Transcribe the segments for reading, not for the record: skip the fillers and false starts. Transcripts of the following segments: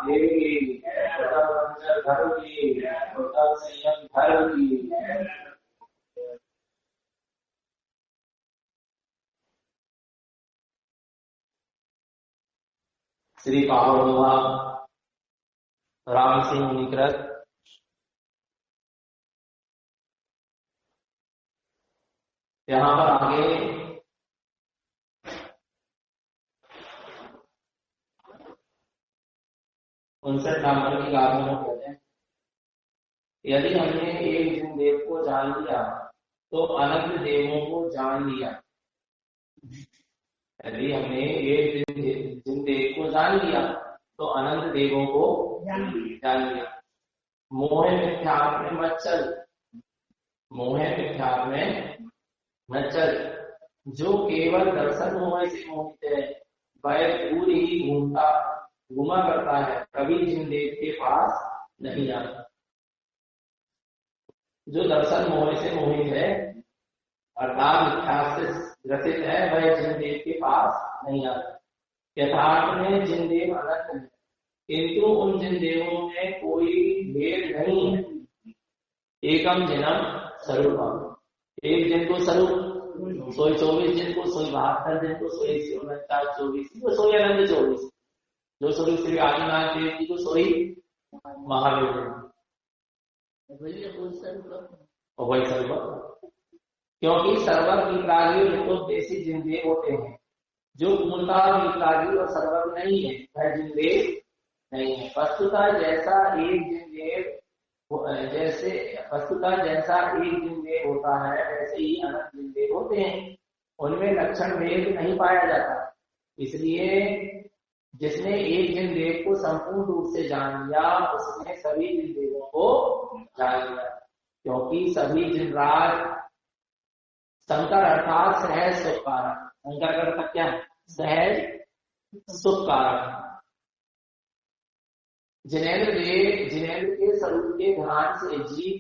देवी, धर्म की, संयम धर्म की। श्री पावनवा राम सिंह निकृत यहाँ पर आगे 59 नंबर की गाथा में कहते हैं, यदि हमने एक जिन देव को जान लिया तो अनंत देवों को जान लिया। यदि हमने एक जिन देव को जान लिया तो अनंत देवों को जान लिया। मोह मिथ्यात्व में मत चल, मोह मिथ्यात्व में मत चल। जो केवल दर्शन मोह से मोहित है वह दूर ही घूमा करता है, कभी जिन देव के पास नहीं जाता। जो दर्शन मोह से मोहित है अर्थात मिथ्या से ग्रसित है वह जिन देव के पास नहीं आता। यथार्थ में जिन देव अनंत है, किंतु उन जिन देवों में कोई भेद नहीं है। एकम जिनम स्वरूपम, एक जिन को स्वरूप, सोई 24 जिन को, सोई 72 जिन को, सोई 24 को, सोई अनंत 24, जो सोई श्री आदिनाथ देव जी को, सोई महावीर और वही सर्व। क्योंकि सर्वज्ञ वितरागी और हितोपदेशी जिन देव होते हैं, जो पूर्णतः वितरागी और सर्वज्ञ नहीं है वह जिन देव नहीं है। वस्तुतः जैसा एक जिन देव होता है वैसे ही अनंत जिन देव होते हैं, उनमें लक्षण भेद नहीं पाया जाता। इसलिए जिसने एक जिन देव को संपूर्ण रूप से जान लिया उसने सभी जिन देवों को जान लिया। क्योंकि सभी जिन राज शंकर अर्थात सहज सुख कारक, शंकर का अर्थ क्या है? सहज सुख कारक। जिनेंद्र के स्वरूप के ध्यान से जीव,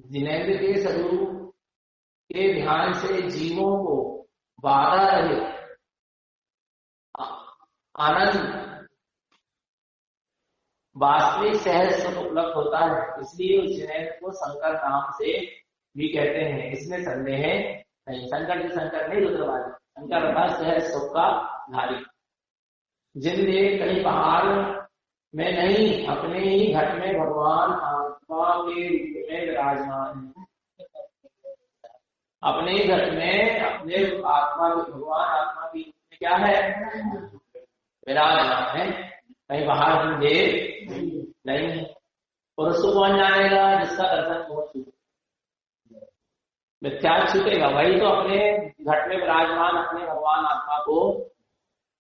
जिनेंद्र के स्वरूप के ध्यान से जीवों को बाधा रहित आनंद वास्तविक सहज सुख उपलब्ध होता है। इसलिए उस जिनेंद्र को शंकर नाम से भी कहते हैं, इसमें संदेह नहीं। शंकर जी शंकर नहीं, रुद्रवादी शंकर अर्थात सहज सुख का धारी। जिन देव कहीं पहाड़ में नहीं, अपने ही घट में भगवान आत्मा के रूप में विराजमान है। अपने ही घट में अपने आत्मा के, भगवान आत्मा के रूप में क्या है? विराजमान है। कहीं बाहर देव नहीं। और उसको कौन जानेगा? जिसका दर्शन बहुत छूटे, मिथ्या छूटेगा वही तो अपने घट में विराजमान अपने भगवान आत्मा को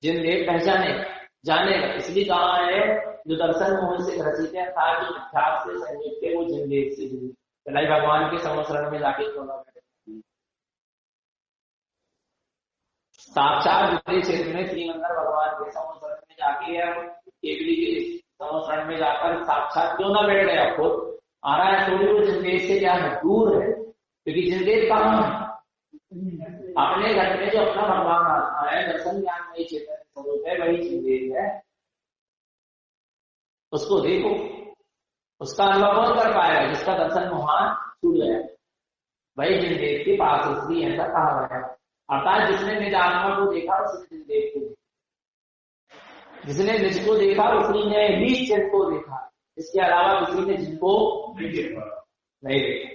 जिन देव पहचाने जानेगा। इसलिए कहा है जो दर्शन मोह से ग्रसित है अर्थात जो मिथ्या से संयुक्त है वो जिन देव से जुड़े। पहले भगवान के समशरण में जाके क्यों साक्षात दूसरे क्षेत्र में श्रीमंदिर भगवान के समशरण में जाके या केवली के समशरण में जाकर साक्षात क्यों ना बैठ गया? खुद आ रहा है थोड़ी, वो जिन से क्या है? दूर है। क्योंकि जिन कहाँ है? अपने घर में जो अपना भगवान आत्मा है, दर्शन ज्ञान में चेतन स्वरूप है, वही जिन है। उसको देखो, उसका अनुभव कौन कर पाएगा? जिसका दर्शन मोहान छूट गया वही जिन देव के पास। इसलिए ऐसा कहा गया है। अर्थात जिसने निज आत्मा को देखा उसने जिन देव को देखा, जिसने निज को देखा उसी ने ही जिन को देखा, इसके अलावा किसी ने जिनको नहीं देखा।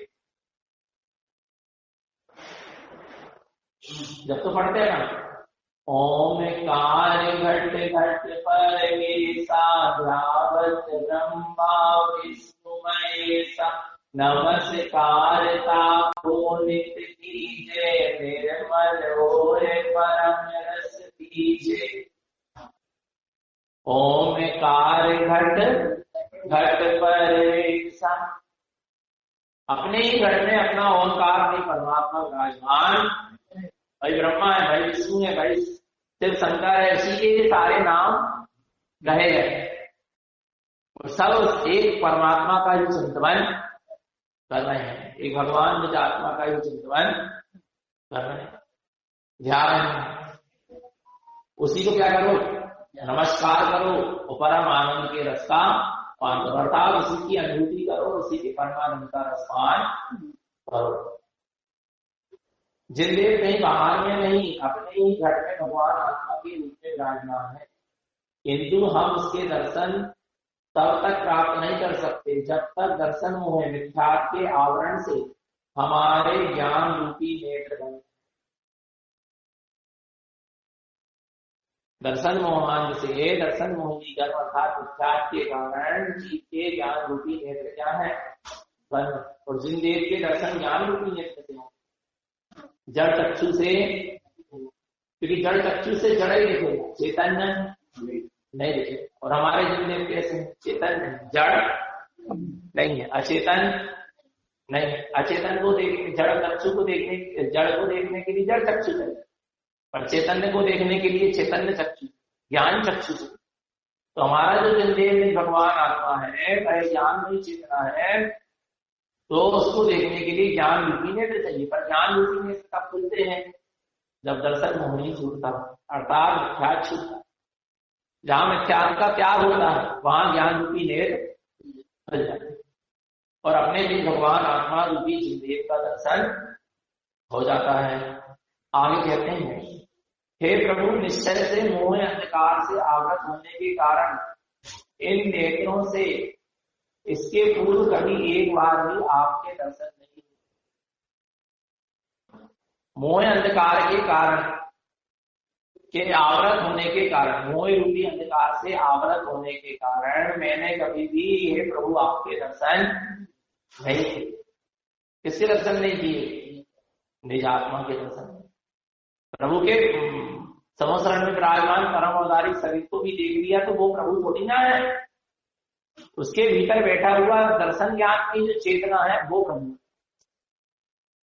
जब तो पढ़ते हैं ना, ओमकार घट घट पर साध्यावत ब्रह्मा विष्णु महेशा, नमस्कारता को नित्य कीजे, निर्मल और परम रस कीजे। ओमकार घट घट पर अपने ही घट में अपना ओंकार में परमात्मा विराजमान। भाई ब्रह्मा है, भाई विष्णु है, भाई सिर्फ शंकर है, इसी के सारे नाम कहे गए। सब एक परमात्मा का ही चिंतन कर रहे हैं, एक भगवान निज आत्मा का ही चिंतन कर रहे हैं, ध्यान। उसी को क्या करो? नमस्कार करो और परम आनंद के रस का पान करो, अर्थात उसी की अनुभूति करो, उसी के परमानंद का रस पान करो। जिनदेव कहीं बाहर में नहीं, अपने ही घर में भगवान आत्मा के रूप में विराजमान है, किंतु हम उसके दर्शन तब तक प्राप्त नहीं कर सकते जब तक दर्शन मोह मिथ्यात्व के आवरण से हमारे ज्ञान रूपी नेत्र बंद। दर्शन मोहान से दर्शन मोहिनी गर्भ अर्थात मिथ्यात्व के कारण जीव के ज्ञान रूपी नेत्र क्या है? बंद। और जिनदेव के दर्शन ज्ञान रूपी नेत्र से जड़ चक्षु से, क्योंकि जड़ चक्षु से जड़ ही दिखेगा, चैतन्य नहीं दिखे। और हमारे जिनदेव कैसे? चेतन जड़ नहीं है, अचेतन नहीं है। अचेतन को देखने, जड़ चक्षु को देखने, जड़ को देखने के लिए जड़ चक्षु चाहिए, पर चैतन्य को देखने के लिए चैतन्य चक्षु, ज्ञान चक्षु से। तो हमारा जो जिनदेव में भगवान आत्मा है, वह ज्ञान नहीं चेतना है, तो उसको देखने के लिए ज्ञान रूपी नेत्र चाहिए। पर ज्ञान रूपी नेत्र कब खुलते हैं? जब दर्शन मोहिनी छूटता, अर्थात मिथ्यात्व छूटता। जहां मिथ्यात्व का त्याग होता है वहां ज्ञान रूपी नेत्र खुल जाते हैं और अपने भी भगवान आत्मा रूपी जिनदेव का दर्शन हो जाता है। आगे कहते हैं, हे प्रभु, निश्चय से मोह अंधकार से आवृत होने के कारण इन नेत्रों से इसके पूर्व कभी एक बार भी आपके दर्शन नहीं हुए। मोह अंधकार के कारण के आवृत होने के कारण, मोह रूपी अंधकार से आवृत होने के कारण मैंने कभी भी हे प्रभु आपके दर्शन नहीं किए। किसके दर्शन नहीं किए? निज आत्मा के दर्शन। प्रभु के समोसरण में विराजमान परम अवतारी शरीर को भी देख लिया तो वो प्रभु थोड़ी ना है, उसके भीतर बैठा हुआ दर्शन ज्ञान की जो चेतना है वो प्रभु।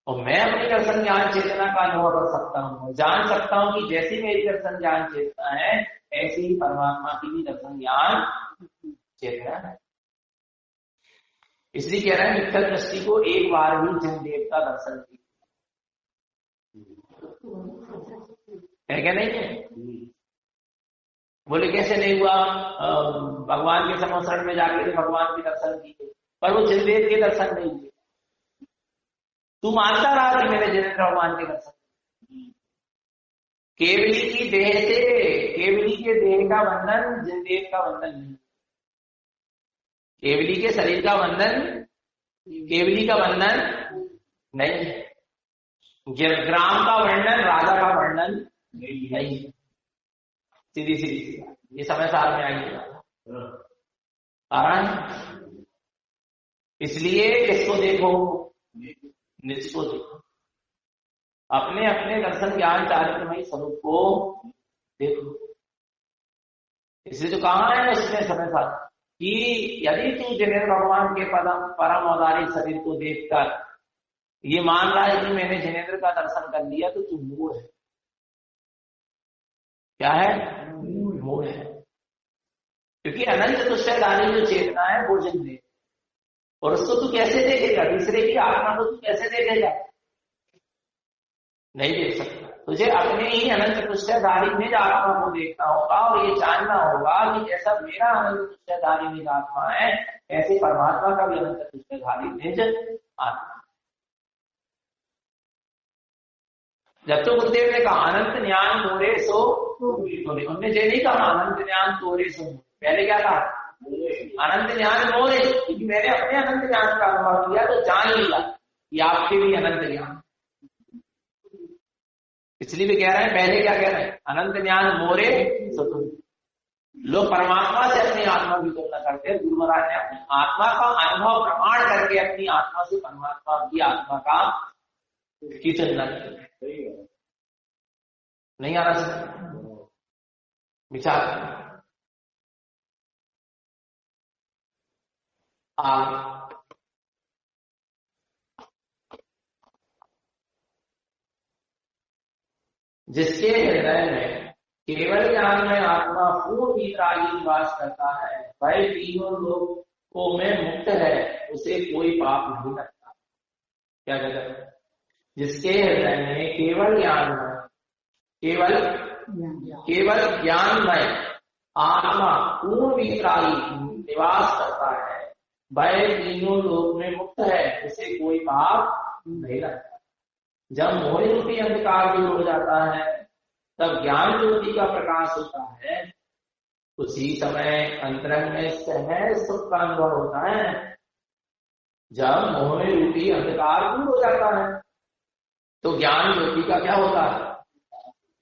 और मैं अपनी दर्शन ज्ञान चेतना का अनुभव कर सकता हूँ, जान सकता हूँ कि जैसी मेरी दर्शन ज्ञान चेतना है ऐसी ही परमात्मा की भी दर्शन ज्ञान चेतना है। इसलिए कह रहे हैं मिथ्या दृष्टि को एक बार भी जिनदेव का दर्शन की है क्या? नहीं है। बोले कैसे नहीं हुआ? भगवान के समोसरण में जाके भगवान के दर्शन किए, पर वो जिनदेव के दर्शन नहीं किए। तू मानता रहा कि मैंने जिनेन्द्र भगवान के दर्शन, केवली की देह से, केवली के देह का बंधन जिनदेव का बंधन नहीं, केवली के शरीर का बंधन केवली का बंधन नहीं है, ग्राम का वर्णन राजा का वर्णन नहीं है। सीधी सीधी ये समय साल में आएगी कारण। इसलिए किसको देखो? निज को देखो, अपने अपने दर्शन ज्ञान चारित्रमयी स्वरूप को देखो। इसलिए तो कहा है इसमें समय साल कि यदि तू जिनेन्द्र भगवान के परम अवतारी शरीर को देखकर ये मान रहा है कि मैंने जिनेन्द्र का दर्शन कर लिया तो तू मूढ़ है। क्या है? मूढ़ है। क्योंकि अनंत तुष्यधारी जो चेतना है वो जिनदेव, और उसको तू कैसे देखेगा? दूसरे की आत्मा को तू कैसे देखेगा? नहीं देख सकता। तुझे अपने ही अनंत तुष्यधारी निज आत्मा को देखना होगा और ये जानना होगा कि जैसा मेरा अनंत तुष्यधारी निज आत्मा है ऐसे परमात्मा का भी अनंत तुष्यधारी निज आत्मा। जब तो गुरुदेव ने कहा अनंत ज्ञान तोरे सो, उनने ये नहीं कहा अनंत ज्ञान तोरे सो, पहले क्या कहा? अनंत ज्ञान मोरे, क्योंकि मैंने अपने अनंत ज्ञान का अनुभव किया तो जान लिया कि आपके भी अनंत ज्ञान। इसलिए भी कह रहे हैं, पहले क्या कह रहे हैं? अनंत ज्ञान मोरे सो। लोग परमात्मा से अपनी आत्मा की तुलना करते हैं। गुरु महाराज ने अपनी आत्मा का अनुभव प्रमाण करके अपनी आत्मा से परमात्मा की आत्मा का की तुलना की। नहीं आ रहा विचार जिसके हृदय में केवल ज्ञान में आत्मा पूर्ण वीतरागी निवास करता है, वह तीनों लोगों में मुक्त है, उसे कोई पाप नहीं लगता। क्या कहते हैं? जिसके हृदय में केवल ज्ञानमय आत्मा पूर्ण वितराई निवास करता है, वह तीनों लोक में मुक्त है, उसे कोई पाप नहीं लगता। जब मोह रूपी अंधकार दूर हो जाता है तब ज्ञान ज्योति का प्रकाश होता है। उसी समय अंतरंग में सहज सुख का अनुभव होता है। जब मोह रूपी अंधकार दूर हो जाता है तो ज्ञान ज्योति का क्या होता है?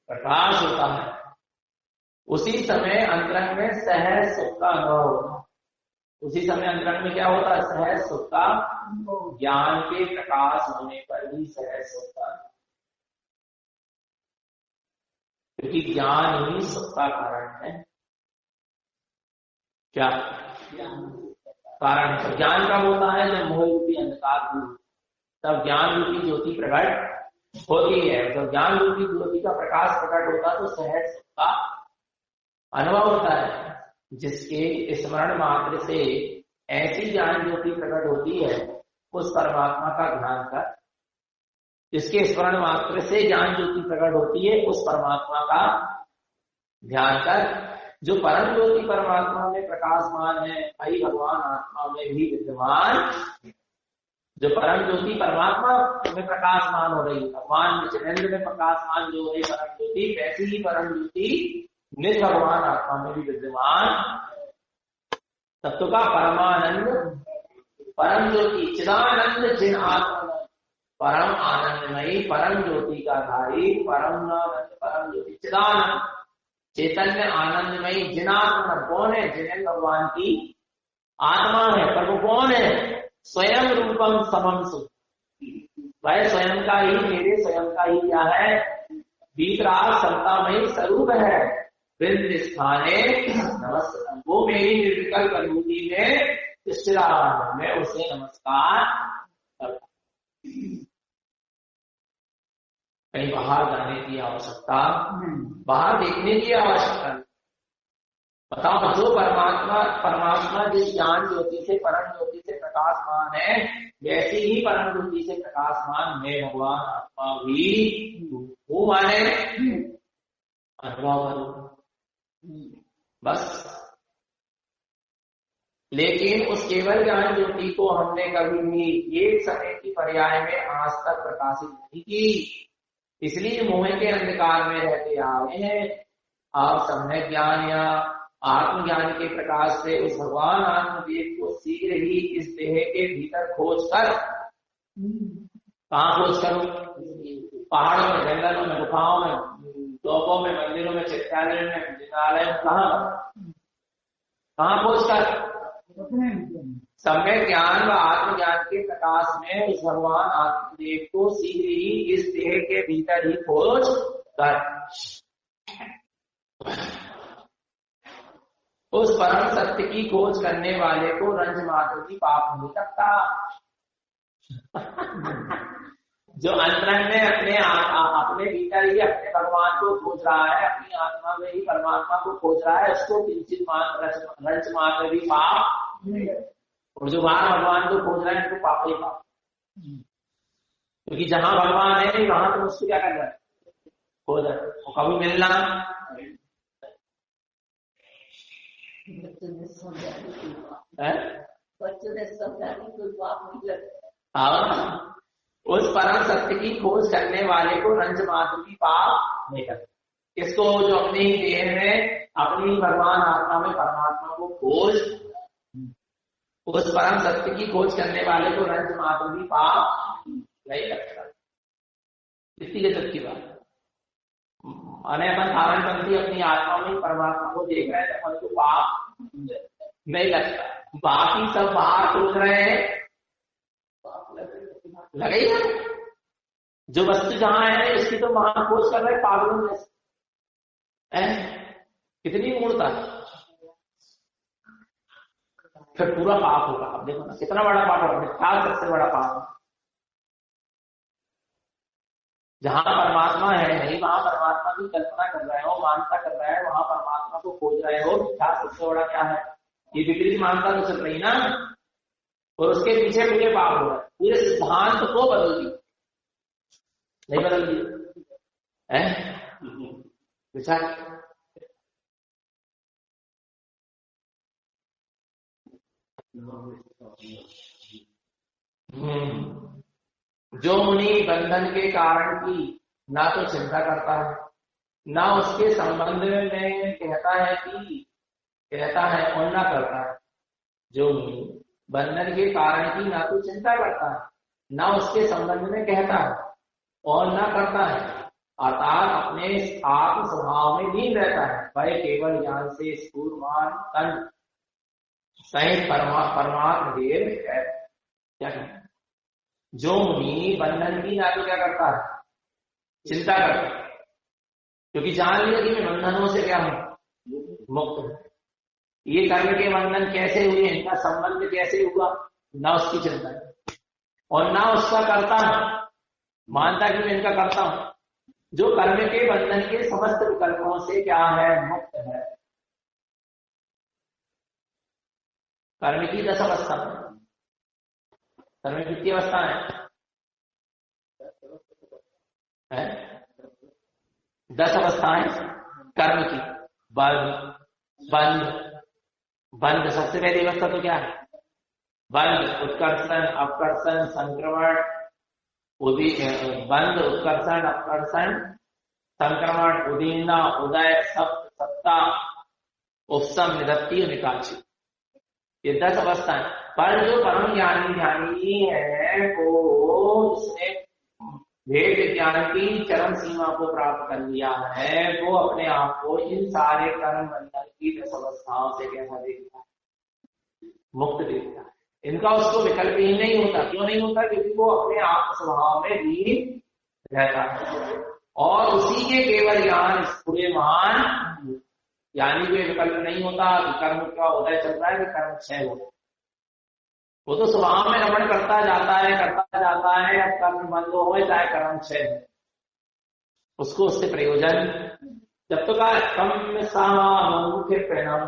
प्रकाश होता है। उसी समय अंतरंग में सहज सुख का अनुभव होता है। उसी समय अंतरंग में क्या होता है? सहज सुख का। ज्ञान के प्रकाश होने पर ही सहज सुख का, क्योंकि ज्ञान ही सुख का कारण है। क्या कारण है? ज्ञान कब होता है? जब मोह रूपी अंधकार दूर, तब ज्ञान रूपी ज्योति प्रकट होती है। जब ज्ञान रूपी ज्योति का प्रकाश प्रकट होता है तो सहज सुख का अनुभव होता है। जिसके स्मरण मात्र से ऐसी ज्ञान ज्योति प्रकट होती है, उस परमात्मा का ध्यान कर। जिसके स्मरण मात्र से ज्ञान ज्योति प्रकट होती है, उस परमात्मा का ध्यान कर। जो परम ज्योति परमात्मा में प्रकाशमान है, वही भगवान आत्मा में भी विद्यमान। जो परम ज्योति परमात्मा में प्रकाशमान हो रही, भगवान में चैतन्य में प्रकाशमान जो है परम ज्योति, वैसी ही परम ज्योति निज भगवान आत्मा में भी विद्यमान तत्व का परमानंद परम ज्योति चिदानंद जिन आत्मा, परम आनंदमयी परम ज्योति का धारी परम आनंद परम ज्योति चिदानंद चैतन्य आनंदमयी जिनात्मा कौन है? जिन्हें भगवान की आत्मा है। पर वो कौन है? स्वयं रूपम समम सुख, वह स्वयं का ही, मेरे स्वयं का ही क्या है? वितराग समतामयी स्वरूप है। वृंद स्थाने नमस्कार, वो मेरी निर्विकल्प अनुभूति में स्थिर रहा, मैं उसे नमस्कार करता। कहीं बाहर जाने की आवश्यकता, बाहर देखने की आवश्यकता नहीं। बताओ, जो परमात्मा जिस ज्ञान ज्योति से परम ज्योति से प्रकाशमान है, वैसी ही परम ज्योति से प्रकाशमान मैं भगवान आत्मा भी हूँ। माने अनुभव करो बस। लेकिन उस केवल ज्ञान ज्योति को हमने कभी भी एक समय की पर्याय में आज तक प्रकाशित नहीं की, इसलिए मोह के अंधकार में रहते आए हैं। आप सम्यक ज्ञान या आत्मज्ञान के प्रकाश से उस भगवान आत्मदेव को शीघ्र ही इस देह के भीतर खोज कर, कहाँ खोज करो? पहाड़ों में, जंगलों में, गुफाओं में, तोपों में, मंदिरों में, चिकित्सालय में, जिनालय में, कहाँ खोज कर? सम्यक ज्ञान व आत्मज्ञान के प्रकाश में उस भगवान आत्मदेव को शीघ्र ही इस देह के भीतर ही खोज कर। उस परम सत्य की खोज करने वाले को रंज मात्र भी पाप नहीं लगता। जो अंतरंग में अपने भीतर ही अपने भगवान को खोज रहा है, अपनी आत्मा में ही परमात्मा को खोज रहा है, उसको किंचित मात्र रंज मात्र भी पाप नहीं है। और जो बाहर भगवान को खोज रहे हैं उनको पाप ही पाप, क्योंकि जहां भगवान है नहीं वहां तो उसको क्या कर रहा है? खोज रहा है। कभी मिलना उस परम सत्य की खोज करने वाले को रंज मात्र की पाप नहीं करते। इसको जो अपने ही देह में अपनी भगवान आत्मा में परमात्मा को खोज, उस परम सत्य की खोज करने वाले को रंज मात्र भी पाप नहीं लगता। इतनी गजब की बात। अने अपन धारणपंथी अपनी आत्मा में परमात्मा को देख रहे हैं तो अपन को पाप नहीं लगता। बाकी सब बाहर खोज रहे हैं, लगेगा। जो वस्तु जहां है उसकी तो वहां खोज कर रहे पागलों में। कितनी मूर्ता, फिर पूरा पाप होगा। अब देखो ना कितना बड़ा पाप होगा, क्या सबसे बड़ा पाप। जहां परमात्मा है नहीं वहां परमात्मा की कल्पना कर रहे हो, मानता कर रहे हैं, वहां परमात्मा को खोज रहे हो, क्या सबसे बड़ा क्या है? ये विपरीत मानता तो चल रही ना, और उसके पीछे पूरे पाप हो रहा है। पूरे सिद्धांत को बदल दी, नहीं बदल दी है? जो मुनि बंधन के कारण की ना तो चिंता करता है, ना उसके संबंध में कहता है और ना करता है। जो मुनि बंधन के कारण की ना तो चिंता करता है, ना उसके संबंध में कहता है और ना करता है, अर्थात अपने आत्म स्वभाव में लीन रहता है। वह केवल ज्ञान से स्फूर्तवान तन सहित परमात्म देव है। क्या कहना? जो मुनि बंधन की ना तो क्या करता है, चिंता करता है, क्योंकि जान लिया कि मैं बंधनों से क्या हूं, मुक्त हूं। ये कर्म के बंधन कैसे हुए, इनका संबंध कैसे हुआ, ना उसकी चिंता है और ना उसका करता हूं, मानता कि मैं इनका करता हूं। जो कर्म के बंधन के समस्त विकल्पों से क्या है, मुक्त है। कर्म की 10 अवस्था है। कर्म की कितनी अवस्था है? 10 अवस्थाएं कर्म की। बंध सबसे पहली अवस्था तो क्या है, बंध, उत्कर्षण, अपकर्षण, संक्रमण, बंध, उत्कर्षण, अपकर्षण, संक्रमण, उदीर्णा, उदय, सत्ता, उपशम, निवृत्ति और निकासी। ये 10 अवस्थाएं। पर जो परम ज्ञानी है वो उसने वेद ज्ञान की चरम सीमा को प्राप्त कर लिया है, वो अपने आप को इन सारे कर्म बंधन की 10 अवस्थाओं से कैसा देखता है, मुक्त देखता है। इनका उसको विकल्प ही नहीं होता। क्यों नहीं होता? क्योंकि वो अपने आप स्वभाव में लीन रहता है और उसी के केवल ज्ञान स्फुरमान, यानी कोई विकल्प नहीं होता कि कर्म का उदय चल रहा है कि कर्म क्षय हो। वो तो स्वभाव में रमण करता जाता है, अब कर्म बंद हो चाहे कर्म क्षय हो, उसको उससे प्रयोजन। जब तो कम सामुख्य प्रणम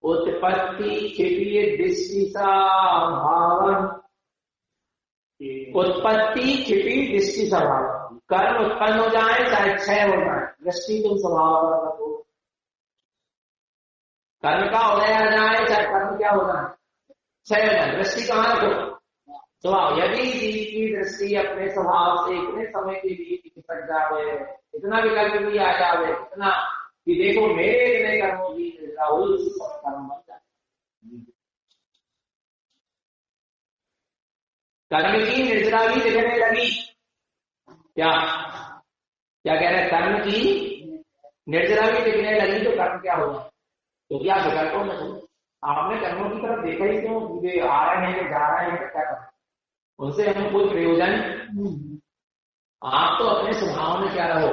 उत्पत्ति क्षिपीय दृष्टि भावन, उत्पत्ति क्षिपी दृष्टि स्वभाव। कर्म उत्पन्न हो जाए चाहे क्षय हो जाए, दृष्टि तुम स्वभाव रखो। कर्म का उदय आ जाए चाहे कर्म क्या हो जाए, क्षय हो जाए, दृष्टि कहाँ रखो, स्वभाव। यदि जीव की दृष्टि अपने स्वभाव से इतने समय के लिए खिसक जावे, इतना विकल्प भी आ जावे, इतना कि देखो मेरे इतने कर्मों की राहुल सब कर्म बन जाए। कर्म की निर्जरा भी दिखने लगी। क्या कह रहे हैं? कर्म की निर्जरा भी दिखने लगी तो कर्म क्या होगा? क्योंकि आप विकल्पों में हो, आपने कर्मों की तरफ देखा ही क्यों? वे आ रहे हैं, जा रहे हैं, क्या करें, उनसे हमें कोई प्रयोजन। आप तो अपने स्वभाव में क्या रहो,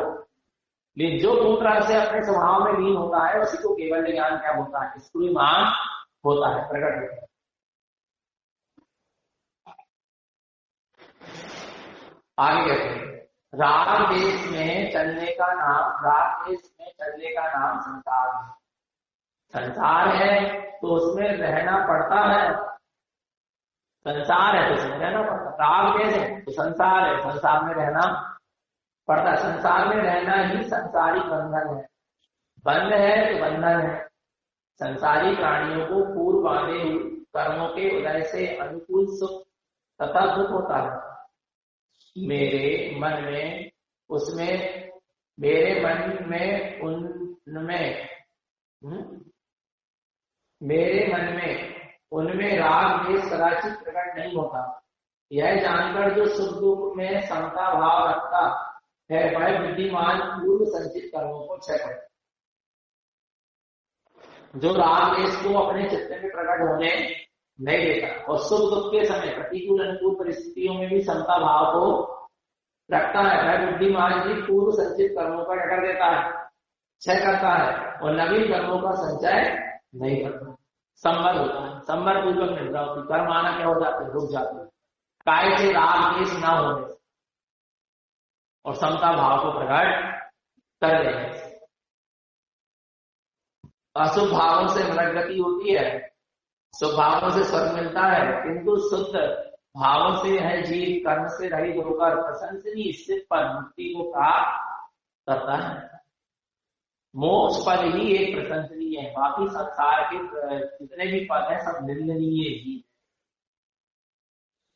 लेकिन जो पूर्ण तरह से अपने स्वभाव में लीन होता है उसी को केवल ज्ञान क्या होता है, स्फुरमान होता है, प्रकट होता है। आगे कहते हैं राग देश में चलने का नाम संसार है। संसार है तो उसमें रहना पड़ता है, संसार है तो उसमें रहना पड़ता है। राग देश है तो संसार है, संसार में रहना पड़ता है। संसार में रहना ही संसारिक बंधन है। बंध है तो बंधन है। संसारी प्राणियों को पूर्व बांधे हुए कर्मों के उदय से अनुकूल सुख तथा दुख होता है। मेरे मन में उनमें राग द्वेष कदाचित प्रकट नहीं होता। यह जानकर जो सुख दुख में समता भाव रखता है वह बुद्धिमान पूर्व संचित कर्मों को क्षय करता। जो राग द्वेष को अपने चित्त में प्रकट होने नहीं देता और सुख दुख के समय प्रतिकूल अनुकूल परिस्थितियों में भी समता भाव को रखता है, वह बुद्धिमान जी पूर्व संचित कर्मों का कर देता है, क्षय करता है और नवीन कर्मों का संचय नहीं करता। संवर होता है, संवर पूर्वक निद्रा होती, कर्म आना क्या हो जाते, रुक जाते हैं, काय से राग द्वेष न होने और समता भाव को प्रकट कर देने। अशुभ भावों से मनोगति होती है, शुभ भावों से स्वर्ग मिलता है, किंतु शुद्ध भावों से है जीव कर्म से रहित होकर प्रशंसनीय स्थिति पर मुक्ति को प्राप्त करता है। मोक्ष पद ही एक प्रशंसनीय है, बाकी संसार के जितने भी पद हैं सब निंदनीय ही।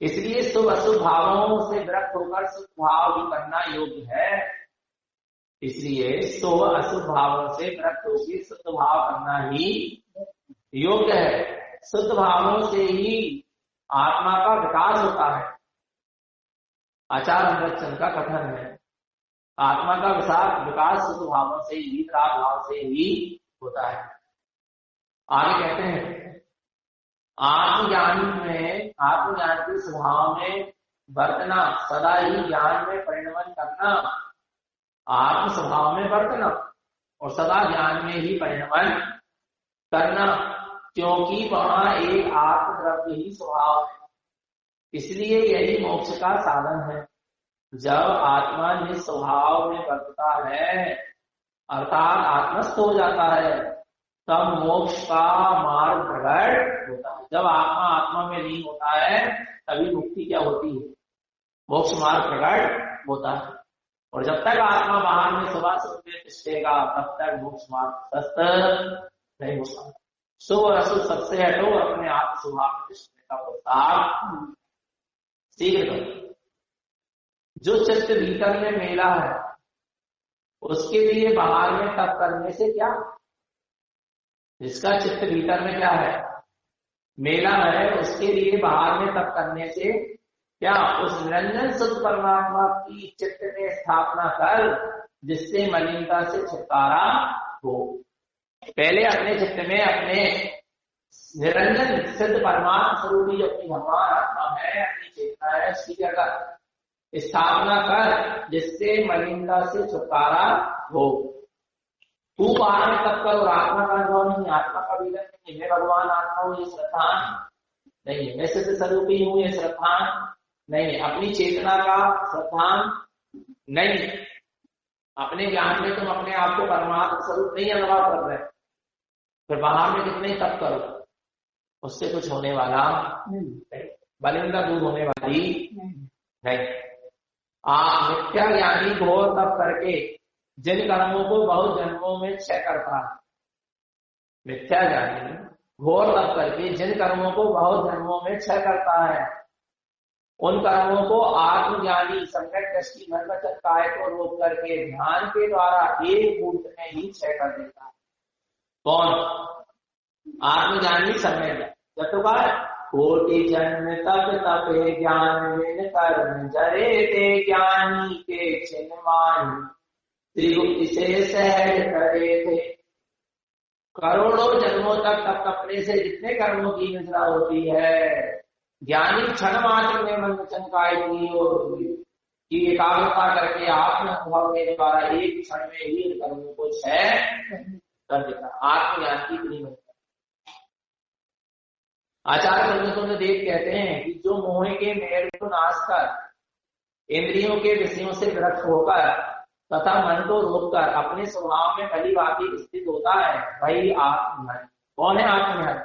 इसलिए शुभ अशुभ भावों से विरक्त होकर शुभ भाव भी करना योग्य है। इसलिए शुभ अशुभ भावों से विरक्त होकर शुद्ध भाव करना ही योग्य है। शुद्ध भावों से ही आत्मा का विकास होता है। आचार्य अमृतचंद का कथन है, आत्मा का विकास शुद्ध भावों से ही, वितराग भाव से ही होता है। आगे कहते हैं, आत्मज्ञान के स्वभाव में बरतना, सदा ही ज्ञान में परिणमन करना, आत्म स्वभाव में बरतना और सदा ज्ञान में ही परिणमन करना, क्योंकि वहां एक आत्म द्रव्य ही स्वभाव है। इसलिए यही मोक्ष का साधन है। जब आत्मा निज स्वभाव में बरतता है अर्थात आत्मस्थ हो जाता है, तब मोक्ष का मार्ग प्रकट होता है। जब आत्मा में लीन होता है तभी मुक्ति क्या होती है, मोक्ष मार्ग प्रकट होता है। और जब तक आत्मा बाहर में सुबह में तिष्ठेगा तब तक मोक्ष मार्ग सस्त नहीं होता। शुभ और अशुभ सबसे हटो और अपने आप स्वभाव में तिष्ठने का प्रस्ताव शीघ्र करो। जो चित्त भीतर में मेला है उसके लिए बाहर में तप करने से क्या, जिसका चित्त भीतर में क्या है, मेला है, उसके लिए बाहर में तप करने से क्या, उस निरंजन शुद्ध परमात्मा की चित्त में स्थापना कर जिससे मलिनता से छुटकारा हो। पहले अपने चित्त में अपने निरंजन सिद्ध परमात्मा स्वरूप ही अपनी भगवान आत्मा है, अपनी चेतना है, उसकी जगह स्थापना कर जिससे मलिनता से छुटकारा हो। तू बाहर में तब कर और आत्मा का अनुभव नहीं, आत्मा का विलय नहीं, मैं भगवान आत्मा हूँ ये श्रद्धान नहीं है, मैं सिद्ध स्वरूप ही हूँ ये श्रद्धान नहीं है, अपनी चेतना का श्रद्धान नहीं, अपने ज्ञान में तुम अपने आप को परमात्मा स्वरूप नहीं अनुभव कर रहे, फिर बाहर में कितने तप करो उससे कुछ होने वाला नहीं, मलिनता दूर होने वाली नहीं। मिथ्या ज्ञानी घोर तप करके जिन कर्मों को बहुत जन्मों में क्षय करता है, मिथ्या ज्ञानी घोर तप करके जिन कर्मों को बहुत जन्मों में क्षय करता है, उन कर्मों को आत्मज्ञानी सम्यक दृष्टि मन वचन काय को रोक करके ध्यान के द्वारा एक मुहूर्त में ही क्षय कर देता है। कौन? आत्मज्ञानी सम्यक चतुकार कोटि जन्म तप तपे ज्ञान विन कर्म जरे ते ज्ञानी के छिन्न मान त्रिगुप्ति से सहज करे थे। करोड़ों जन्मों तक तप तपने से जितने कर्मों की निद्रा होती है, ज्ञानी क्षण मात्र में मन वचन काय की एकाग्रता करके आत्म अनुभव के द्वारा एक क्षण में ही इन कर्मों को क्षय कर देता। आत्मज्ञान की इतनी महिमा। आचार्य देव कहते हैं कि जो मोह के मेल को नाश कर इंद्रियों के विषयों से विरक्त होकर तथा मन को रोककर अपने स्वभाव में भली भांति स्थित होता है वही आत्मज्ञानी। कौन है आत्मज्ञानी?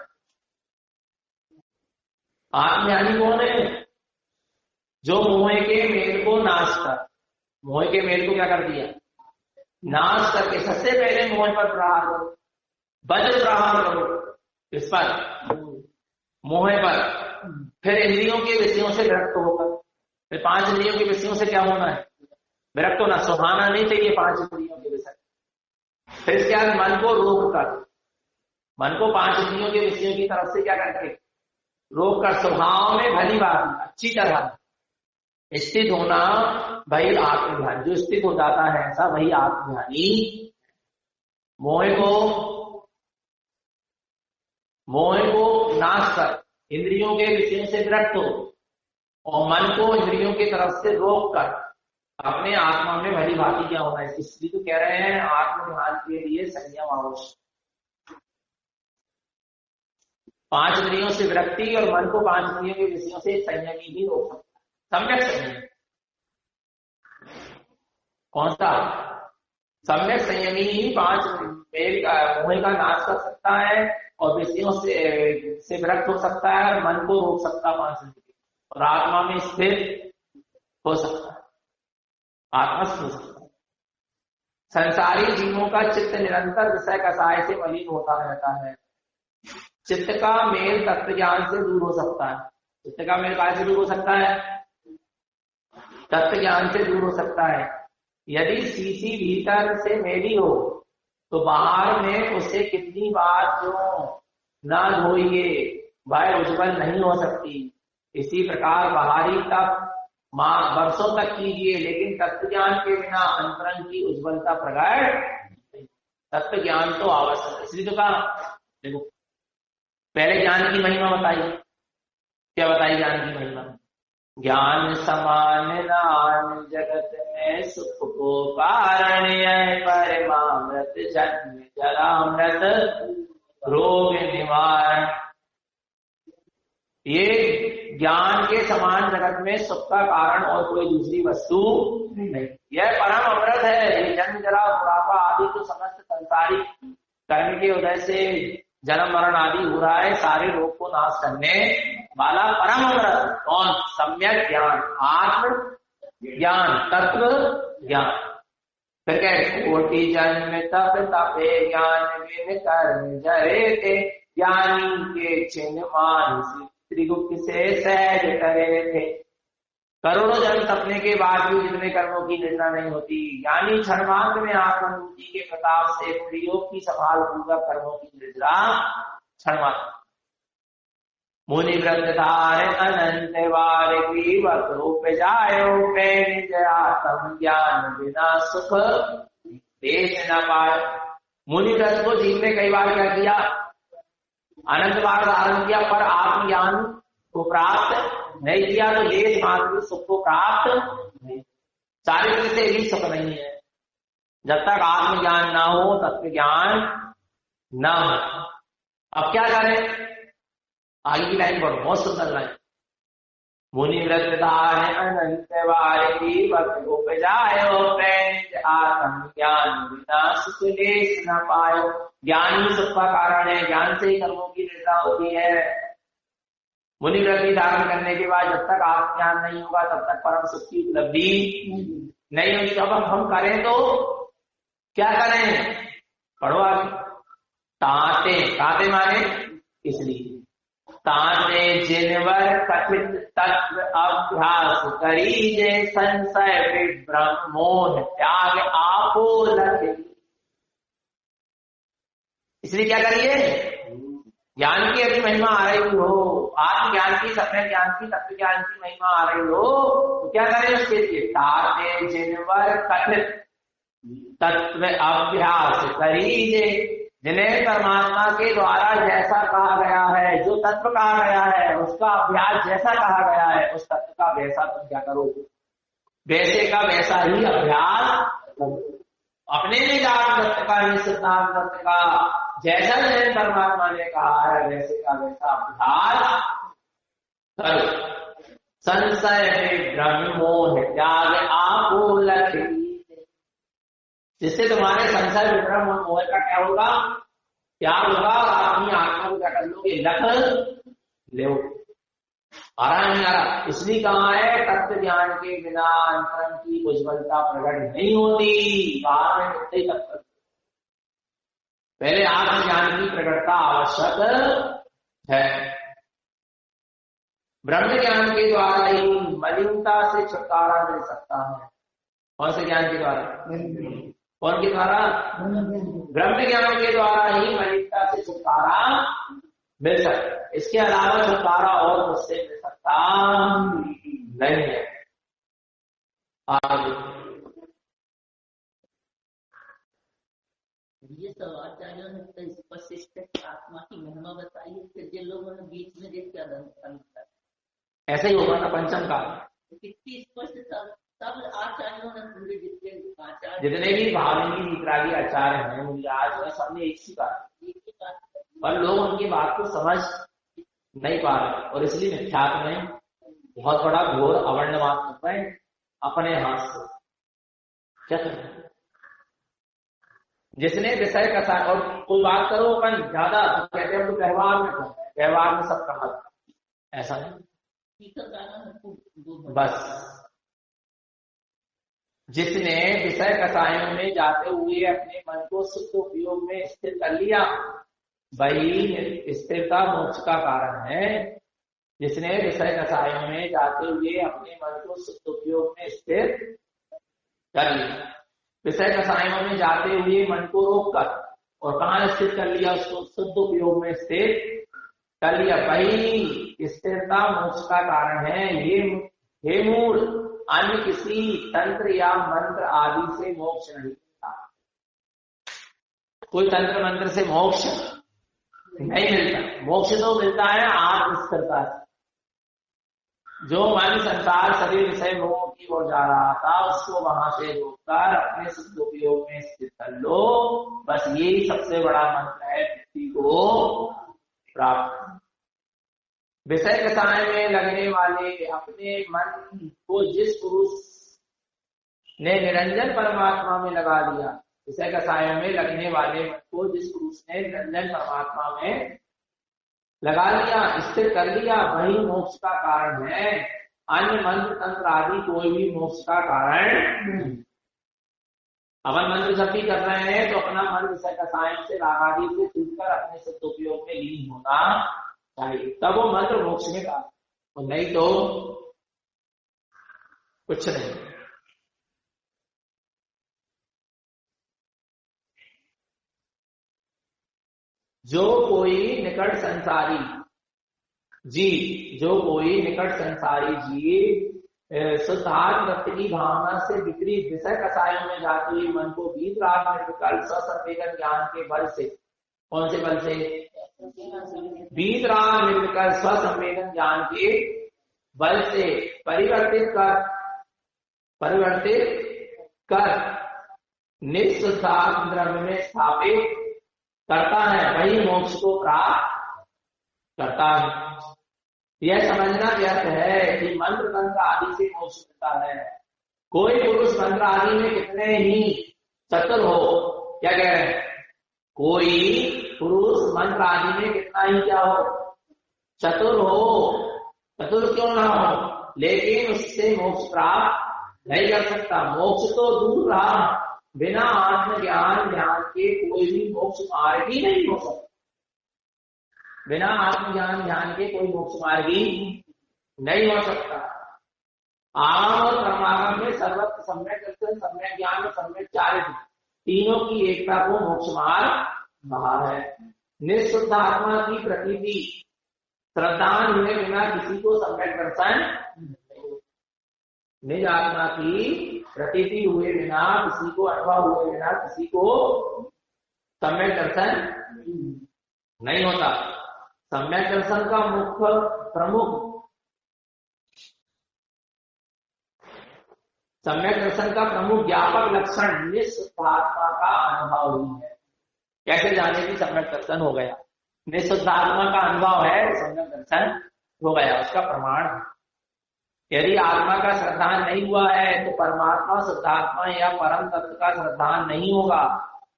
आत्मज्ञानी कौन है? जो मोह के मेल को नाश कर, मोह के मेल को क्या कर दिया? नाश करके सबसे पहले मोह पर प्रहार करो, वज्र प्रहार करो। इस पर मोह पर, फिर इंद्रियों के विषयों से विरक्त होकर, फिर 5 इंद्रियों के विषयों से क्या होना है? विरक्त होना, सुहाना नहीं चाहिए 5 इंद्रियों के विषय। फिर इसके बाद मन को रोक कर, मन को 5 इंद्रियों के विषयों की तरफ से क्या करके रोक कर स्वभाव में भली बात अच्छी तरह स्थित होना, वही आत्मज्ञान। जो स्थित हो जाता है ऐसा वही आत्मज्ञानी। मोह को नाश कर इंद्रियों के विषयों से विरक्त हो और मन को इंद्रियों की तरफ से रोक कर अपने आत्मा में भली भांति क्या होना है, इसलिए तो कह रहे हैं आत्मज्ञान के लिए संयम आवश्यक। 5 इंद्रियों से विरक्ति और मन को 5 इंद्रियों के विषयों से संयमी भी रोक सकता है। सम्यक संयम कौन सा? सम्यक संयमी ही 5 मेल का मोह का नाश कर सकता है और विषयों से विरक्त हो सकता है और मन को रोक सकता है 5 इंद्रिय, और आत्मा में स्थित हो सकता है, आत्मस्थ हो सकता है। संसारी जीवों का चित्त निरंतर विषय कसाय से मलिन होता रहता है। चित्त का मेल तत्व ज्ञान से दूर हो सकता है। चित्त का मेल कहाँ से दूर हो सकता है? तत्व ज्ञान से दूर हो सकता है। यदि शीशी भीतर से मेली हो तो बाहर में उसे कितनी बार जो ना धोइए वह उज्जवल नहीं हो सकती। इसी प्रकार बाहरी तप वर्षों तक कीजिए, लेकिन तत्व ज्ञान के बिना अंतरंग की उज्ज्वलता प्रकट। तत्व ज्ञान तो आवश्यक है, इसलिए तो कहा। देखो पहले ज्ञान की महिमा बताई। क्या बताई ज्ञान की महिमा? ज्ञान समान नाम जगत में सुख को कारण, परमामृत जन्म जरामृत रोग निवारण। ये ज्ञान के समान जगत में सुख का कारण और कोई दूसरी वस्तु नहीं। यह परम अमृत है। ये जन्म जरा बुढ़ापा आदि तो समस्त संसारी कर्म के उदय से जन्म मरण आदि हो रहा है, सारे रोग को नाश करने वाला परम अमृत कौन? सम्यक ज्ञान, आत्म ज्ञान, तत्व ज्ञान। फिर क्या? कोटि जन्म तप तपे ज्ञान बिन कर्म जरे थे, ज्ञानी के चिन्ह मानसी त्रिगुप्त से सहज करे थे। करोड़ों जन्म तपने के बाद भी जितने कर्मों की निद्रा नहीं होती, यानी क्षणमात्र में आत्मूर्ति के प्रताप से प्रयोग की संभाल पूर्वक कर्मों की निद्रा क्षणमात्र। मुनि व्रत धार अनंत वार की वक्रूप जायो, निज आत्म ज्ञान बिना सुख देश न पाए। मुनि व्रत को जीव ने कई बार क्या किया? अनंत बार धारण किया, पर आत्मज्ञान को प्राप्त नहीं किया, तो लेश मात्र सुख को प्राप्त नहीं। चारित्र से भी सुख नहीं है जब तक आत्मज्ञान ना हो, तत्व ज्ञान ना हो। अब क्या करें? आगे की लाइन पढ़ो, बहुत सुंदर लाइन। मुनि व्रत धार अनंत वार की वक्त उपजायो, आत्म ज्ञान बिना सुख लेश न पायो। ज्ञान ही सुख का कारण है, ज्ञान से ही कर्मों की निद्रा होती है। मुनि व्रत धारण करने के बाद जब तक आत्मज्ञान नहीं होगा तब तक परम सुख की उपलब्धि नहीं होगी। अब हम करें तो क्या करें? पढ़ो आगे। ताते, ताते माने इसलिए, ताते जिनवर कथित तत्व अभ्यास करीजे, संशय विभ्रम मोह त्याग आपो लगे। इसलिए क्या करिए? ज्ञान की यदि महिमा आ रही हो, आत्मज्ञान की, सत्य ज्ञान की, तत्व ज्ञान की महिमा आ रही हो, तो क्या करें उसके लिए? ताते जिनवर कथित तत्व अभ्यास करीजे, जिन्हें परमात्मा के द्वारा जैसा कहा गया है, जो तत्व कहा गया है उसका अभ्यास जैसा कहा गया है, उस तत्व का वैसा तुम क्या करो? वैसे का वैसा ही अभ्यास करो। अपने निजात तत्व का, निसिद्धांत तत्व का जैसा जैसे परमात्मा ने कहा है वैसे का वैसा अभ्यास करो। संशय विभ्रम मोह त्याग आपो लगे, जिससे तुम्हारे संशय विभ्रम और मोह का क्या होगा? त्याग होगा। अपनी आत्मा को क्या कर लोगे? लख ले। आ रहा नहीं आ रहा? इसलिए कहा है तत्व ज्ञान के बिना अंतरंग की उज्ज्वलता प्रकट नहीं होती। बाहर में होते ही तत्व, पहले आत्मज्ञान की प्रकटता आवश्यक है। ब्रह्म ज्ञान के द्वारा ही मलिनता से छुटकारा मिल सकता है। कौन से ज्ञान के द्वारा? कौन के द्वारा? ब्रह्म ज्ञान के द्वारा ही मलिनता से छुटकारा मिल सकता है। इसके अलावा छुटकारा और मुझसे मिल सकता नहीं है। ये सब आचार्यों ने स्पष्ट आत्मा की महिमा बताई है, फिर जिन लोगों ने बीच में देख क्या ऐसे ही होगा ना पंचम का। कितनी स्पष्ट तब आचार्यों ने पूरे जितने भी भावनी वितरागी आचार्य हैं, मुझे आज में सबने एक ही बात, पर लोग उनकी बात को समझ नहीं पा रहे और इसलिए मिथ्यात्व में बहुत बड़ा घोर अवर्णवाद है अपने हाथ से। क्या जिसने विषय का, और कोई बात करो अपन ज्यादा तो कहते हैं तो व्यवहार में, व्यवहार में सब कहा, ऐसा नहीं। बस जिसने विषय कसायों में जाते हुए अपने मन को शुद्ध उपयोग में स्थिर कर लिया, वही स्थिरता मोक्ष का कारण है। जिसने विषय कसायों में जाते हुए अपने मन को शुद्ध उपयोग में स्थिर कर लिया, विषय कसायों में जाते हुए मन को रोककर और कहाँ स्थिर कर लिया, उसको शुद्ध उपयोग में स्थिर कर लिया, वही स्थिरता मोक्ष का कारण है। ये हे मूल, अन्य किसी तंत्र या मंत्र आदि से मोक्ष नहीं मिलता। कोई तंत्र मंत्र से मोक्ष नहीं मिलता। मोक्ष तो मिलता है आत्म स्थिरता से। जो मन संसार शरीर विषय मोह की ओर जा रहा था, उसको वहां से रोककर अपने शुद्ध उपयोग में स्थित कर लो। बस यही सबसे बड़ा मंत्र है व्यक्ति को प्राप्त। विषय कसाय में लगने वाले अपने मन को जिस पुरुष ने निरंजन परमात्मा में लगा दिया, विषय कसाय में लगने वाले मन को जिस पुरुष ने निरंजन परमात्मा में लगा लिया, स्थिर कर लिया, वही मोक्ष का कारण है। अन्य मंत्र तंत्र आदि कोई भी मोक्ष का कारण नहीं। अपन मंत्र जब भी कर रहे हैं तो अपना मन विषय कसाय से राग आदि से छूटकर अपने शुद्ध उपयोग में लीन होना चाहिए, तब वो मंत्र मोक्ष में का, और नहीं तो कुछ नहीं। जो कोई निकट संसारी जी शुद्धात्म तत्व की भावना से विपरीत विषय कसायों में जाते हुए मन को वीतराग निर्विकल्प स्वसंवेदन ज्ञान के बल से, कौन से बल से, वीतराग निर्विकल्प स्वसंवेदन ज्ञान के बल से परिवर्तित कर निःशुद्धात्म द्रव्य में स्थापित करता है, वही मोक्ष को प्राप्त करता है। यह समझना व्यर्थ है कि मंत्र तंत्र आदि से मोक्ष मिलता है। कोई पुरुष मंत्र आदि में कितने ही चतुर हो, क्या कह रहे हैं, कोई पुरुष मंत्र आदि में कितना ही क्या हो, चतुर हो, चतुर क्यों ना हो, लेकिन उससे मोक्ष प्राप्त नहीं कर सकता। मोक्ष तो दूर रहा, बिना आत्मज्ञान ध्यान के कोई भी मोक्ष मार्ग ही नहीं हो सकता। बिना आत्मज्ञान ध्यान के कोई मोक्ष मार्ग ही नहीं हो सकता। आगम और परमागम में सर्वत्र सम्यक दर्शन, सम्यक ज्ञान और सम्यक चारित्र, तीनों की एकता को मोक्ष मार्ग कहा है। निःशुद्ध आत्मा की प्रतीति श्रद्धान हुए बिना किसी को सम्यक दर्शन, निज आत्मा की प्रतीति हुए बिना, किसी को अनुभव हुए बिना किसी को सम्यक दर्शन नहीं होता। सम्यक दर्शन का प्रमुख ज्ञापक लक्षण निःशुद्ध आत्मा का अनुभव ही है। कैसे जाने की सम्यक दर्शन हो गया, निःशुद्ध आत्मा का अनुभव है, सम्यक दर्शन हो गया, उसका प्रमाण है। यदि आत्मा का श्रद्धान नहीं हुआ है तो परमात्मा शुद्धात्मा या परम तत्व का श्रद्धान नहीं होगा,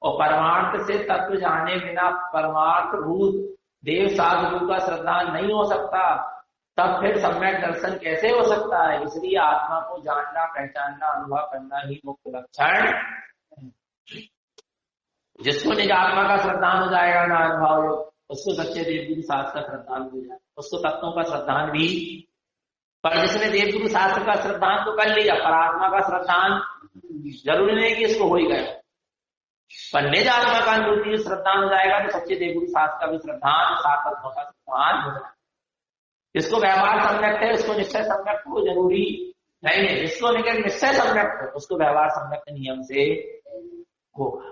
और परमार्थ से तत्व जाने बिना परमार्थ भूत देव साधु का श्रद्धान नहीं हो सकता। तब फिर सम्यक दर्शन कैसे हो सकता है। इसलिए आत्मा को जानना, पहचानना, अनुभव करना ही मुख्य लक्षण। जिसको निज आत्मा का श्रद्धान हो जाएगा ना अनुभव, उसको सच्चे देवगुरु शास्त्र का श्रद्धान हो जाएगा, उसको तत्वों का श्रद्धान भी। पर जिसने देवगुरु शास्त्र का श्रद्धान तो कर लिया, पर आत्मा का श्रद्धान जरूरी नहीं कि इसको हो ही गया। पर निज आत्मा का अनुभूति श्रद्धान हो जाएगा तो सच्चे देवगुरु शास्त्र का भी श्रद्धान, सार्थक होगा श्रद्धान हो जाएगा। जिसको व्यवहार सम्यक है उसको निश्चय सम्यक हो जरूरी नहीं है। जिसको निश्चय सम्यक हो उसको व्यवहार सम्यक नियम से होगा,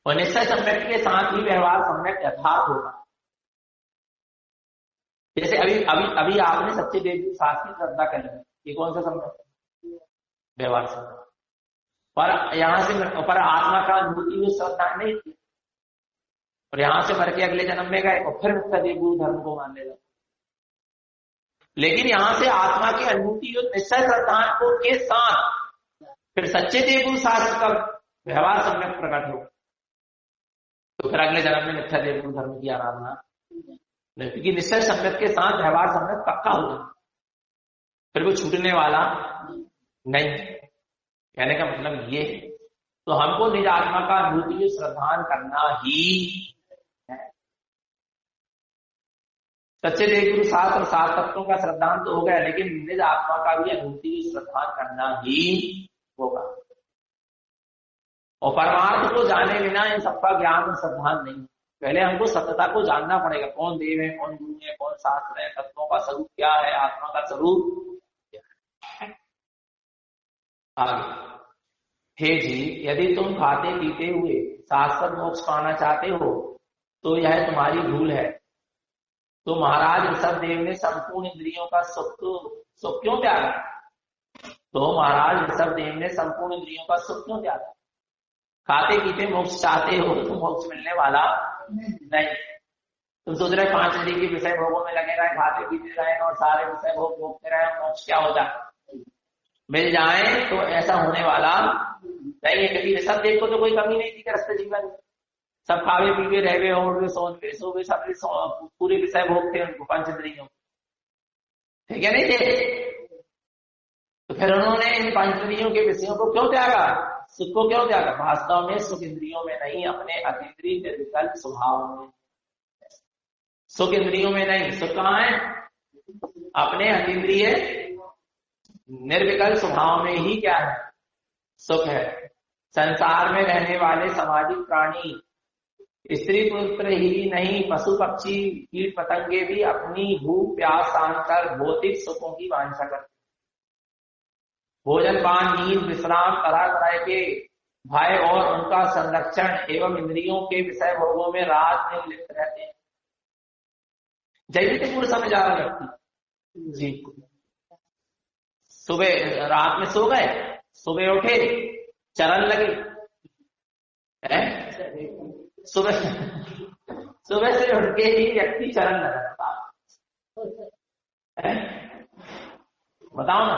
और निश्चय सम्यक के साथ ही व्यवहार सम्यक यथार्थ होगा। जैसे अभी आपने सच्चे देवगुरु शास्त्र की श्रद्धा कर ली, ये कौन सा सम्यक, व्यवहार सम्यक। पर यहां से पर आत्मा का अनुभूति में श्रद्धा नहीं थी, और यहां से मर के अगले जन्म में गए और फिर देवगुरु धर्म को मान लेगा। लेकिन यहां से आत्मा की अनुभूति निश्चय श्रद्धान को के साथ फिर सच्चे देवगुरु शास्त्र का व्यवहार सम्यक प्रकट हो, तो फिर अगले जन्म में मिथ्या देवगुरु धर्म की आराधना नहीं, क्योंकि निश्चय सम्यक के साथ व्यवहार सम्यक पक्का हो जाए। फिर वो छूटने वाला नहीं। कहने का मतलब ये है। तो हमको निज आत्मा का अनुभूति श्रद्धान करना ही है। सच्चे देव गुरु सात और सात तत्वों का श्रद्धान तो हो गया, लेकिन निज आत्मा का भी अनुभूति श्रद्धान करना ही होगा। और परमार्थ को जाने बिना इन सबका ज्ञान और श्रद्धान नहीं। पहले हमको सत्यता को जानना पड़ेगा, कौन देव है, कौन गुरु है, कौन शास्त्र है, तत्वों का स्वरूप क्या है, आत्मा का स्वरूप क्या है। आगे, हे जी, यदि तुम खाते पीते हुए शाश्वत मोक्ष पाना चाहते हो तो यह तुम्हारी भूल है। तो महाराज ऋषभ देव ने संपूर्ण इंद्रियों का सुख क्यों त्यागा? तो महाराज ऋषभ देव ने संपूर्ण इंद्रियों का सुख क्यों त्यागा? खाते पीते मोक्ष चाहते हो तो मोक्ष मिलने वाला नहीं। तुम सोच रहे 5 नदी के विषय भोगों में लगे रहे, खाते पीते रहे और सारे विषय भोग भोगते रहे, मोक्ष क्या हो जाए? मिल जाए तो ऐसा होने वाला नहीं है। कभी ऋषभ देव को तो कोई कमी नहीं थी ग्रस्त जीवन, सब खावे पीवे रहवे ओढ़वे सोनवे सोवे, सब पूरे विषय भोग थे उनको, 5 इंद्रियों, ठीक है नहीं थे? तो फिर उन्होंने इन 5 इंद्रियों के विषयों को क्यों त्यागा, सुख को क्यों त्यागा? वास्तव में सुख इंद्रियों में नहीं, अपने अतीन्द्रिय निर्विकल्प स्वभाव में। सुख इंद्रियों में नहीं, सुख कहाँ है? अपने अतीन्द्रिय निर्विकल्प स्वभाव में ही क्या है? सुख है। संसार में रहने वाले सामाजिक प्राणी, स्त्री पुत्र ही नहीं, पशु पक्षी कीट पतंगे भी अपनी भूख प्यास शांत कर भौतिक सुखों की वांछा करते। भोजन पान नींद विश्राम तरह तरह के भय और उनका संरक्षण एवं इंद्रियों के विषय भोगों में रात दिन लिप्त रहते हैं। जैविक पूर्ण समय जा रहा व्यक्ति जी, सुबह रात में सो गए, सुबह उठे चरण लगे, सुबह से उठ के ही व्यक्ति चरण लगाता। बताओ ना,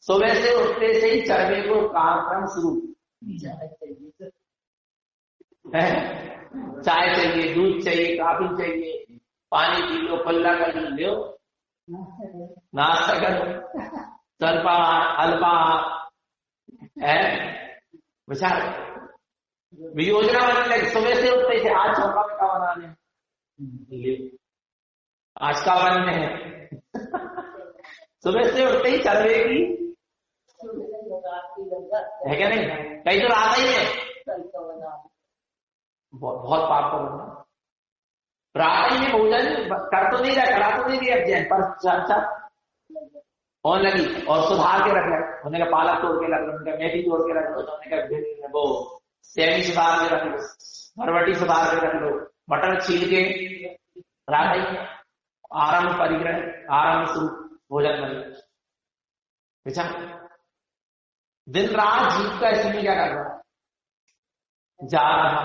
सुबह से उठते से ही चरवे को कार्यक्रम शुरू। चाय चाहिए, दूध चाहिए, काफी चाहिए, पानी पी लो, पल्ला कर लो, नाश्ता करो, अल्पाहार है, विचार योजना बनने लगी। सुबह से उठते थे आज चौका में क्या बना लें, आज का बन है। सुबह से उठते ही चरवे की है क्या नहीं? कहीं तो रात ही है, बहुत पाप को बनना। रात ही में भोजन कर तो नहीं रहा, करा तो नहीं रही, पर चर्चा होने लगी और सुधार के रख ले। उन्होंने का पालक तोड़ के रख लो, उनका मेथी तोड़ के रख लो, उन्होंने का वो सेमी सुधार के रख लो, बरबटी सुधार के रख लो, मटर छील के रात ही आरंभ परिग्रह आरंभ शुरू भोजन बन। अच्छा, दिन रात जीव का इसमें क्या कर रहा जा रहा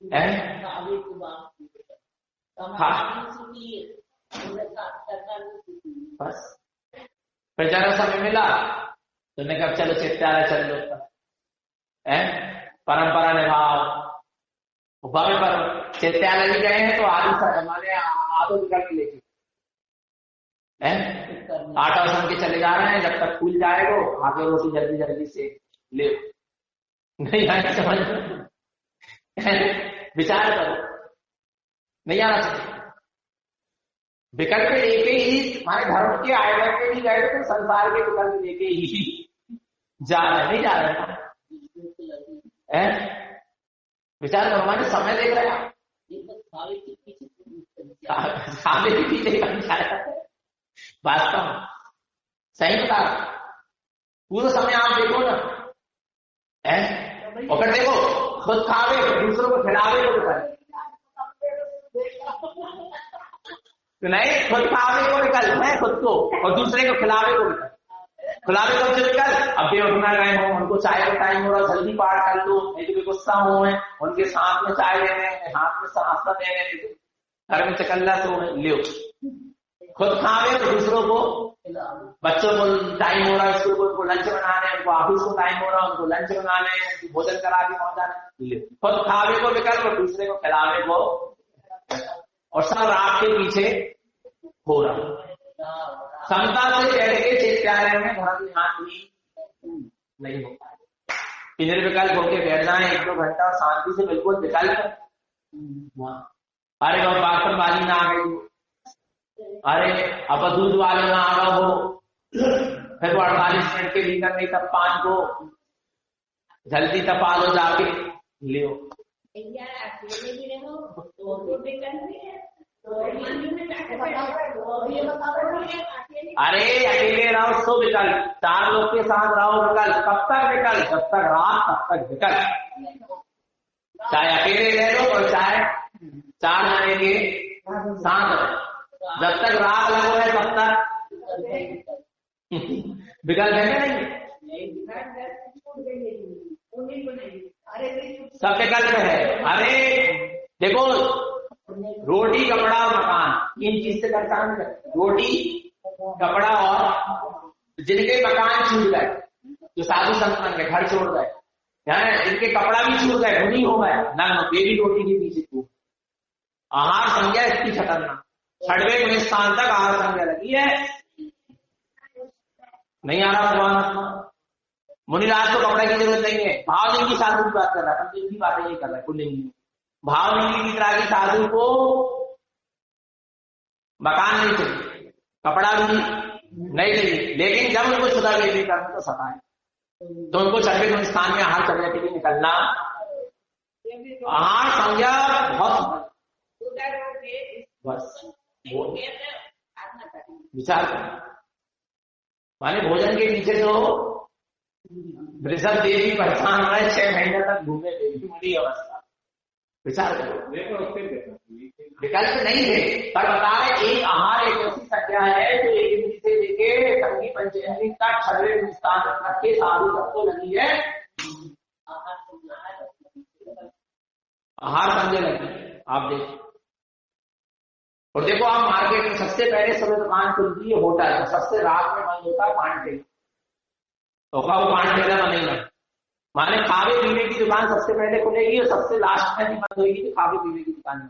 है? बस फिर जरा समय मिला तो ने कहा चलो चित्तालय चल लो, परंपरा निभाओ। पर चित्तालय भी गए हैं तो हमारे आदो निकल लेके आटा सन के चले जा रहे हैं, जब तक फूल जाएगा आगे रोटी जल्दी जल्दी से ले नहीं आया, समझ विचार करो, नहीं आना चाहिए। विकल्प लेके ही हमारे धर्म के आए के भी गए तो संसार के विकल्प लेके ही जा रहे, नहीं जा रहे हैं। विचार करो, हमारे समय देख रहे हैं, खाने के पीछे वास्तव सही बता, पूरा समय आप देखो ना, और फिर देखो खुद खावे दूसरों को खिलावे को निकल, तो नहीं खुद खावे को निकल है खुद को और दूसरे को खिलावे को निकल, खिलावे को निकल। अब भी उठना गए हो, उनको चाय का टाइम हो रहा, जल्दी पार कर लो, नहीं तो गुस्सा हो है, उनके साथ में चाय दे रहे हैं, हाथ में नाश्ता दे रहे हैं, घर में चकल्ला तो लियो, खुद खावे और दूसरों को, बच्चों को टाइम हो रहा है, स्कूल को उनको लंच बनाने, उनको ऑफिस को टाइम हो रहा है, उनको लंच बनाने, भोजन करा के पहुंचाने, खुद खावे को विकल्प और दूसरे को खिलावे को, और सब रात के पीछे हो रहा। समता से बैठ के चित्तालय में धर्म ध्यान भी नहीं हो पाए कि निर्विकल्प होके बैठ जाए 1-2 घंटा और शांति से बिल्कुल विकल्प। अरे वो बासन वाली ना आ गई, अरे अब दूध वाले ना आ गया हो, फिर वो 48 मिनट के भीतर नहीं तब 5 को जल्दी तपा लो जाके लियो। अकेले भी रहो तो विकल्प भी है। अरे अकेले रहो सो विकल्प, 4 लोग के साथ रहो विकल्प, कब तक विकल्प, जब तक रात तब तक विकल्प। चाहे अकेले रह लो और चाहे 4 जने के साथ रहो, जब तक रात लगो है तब तक विकल्प है नहीं, सब विकल्प है। अरे देखो रोटी कपड़ा और मकान, इन चीज से परेशान कर, रोटी कपड़ा और जिनके मकान छूट गए, जो साधु संत बन गए, घर छोड़ गए, इनके कपड़ा भी छूट गए, धुनी हो गए ना, बेबी रोटी के पीछे तू आहार संज्ञा इसकी खतरनाक, 6वें स्थान तक आहार संज्ञा लगी है। नहीं आ रहा भगवान आत्मा। मुनिराज को कपड़े की जरूरत नहीं है, भावलिंग की साधु की बात कर रहा है, पंचलिंग की बातें नहीं कर रहा है, पुल्लिंग भावलिंग की तरह की साधु को मकान नहीं चाहिए, कपड़ा भी नहीं चाहिए, लेकिन जब उनको शुदा बेबी करना तो सताए तो उनको 6वें स्थान में आहार संज्ञा के लिए निकलना। आहार संज्ञा बहुत बस विचार करना, माने भोजन के पीछे तो वृषभ देवी परेशान रहे, 6 महीने तक घूमे देवी मुड़ी अवस्था, विचार करो। विकल्प नहीं है, पर बता रहे एक आहार एक ऐसी संज्ञा है जो 1 से लेके संगी पंचमी तक 6वें स्थान तक के साधु सबको लगी है, आहार संज्ञा लगी है। आप देखो और देखो, आप मार्केट में सबसे पहले सुबह दुकान खुलती है होटल, तो सबसे रात में बंद होता है पान ठेला, तो वो पान ठेला बनेगा, माने खावे पीने की दुकान सबसे पहले खुलेगी और सबसे लास्ट में भी बंद होगी, तो खावे पीने की दुकान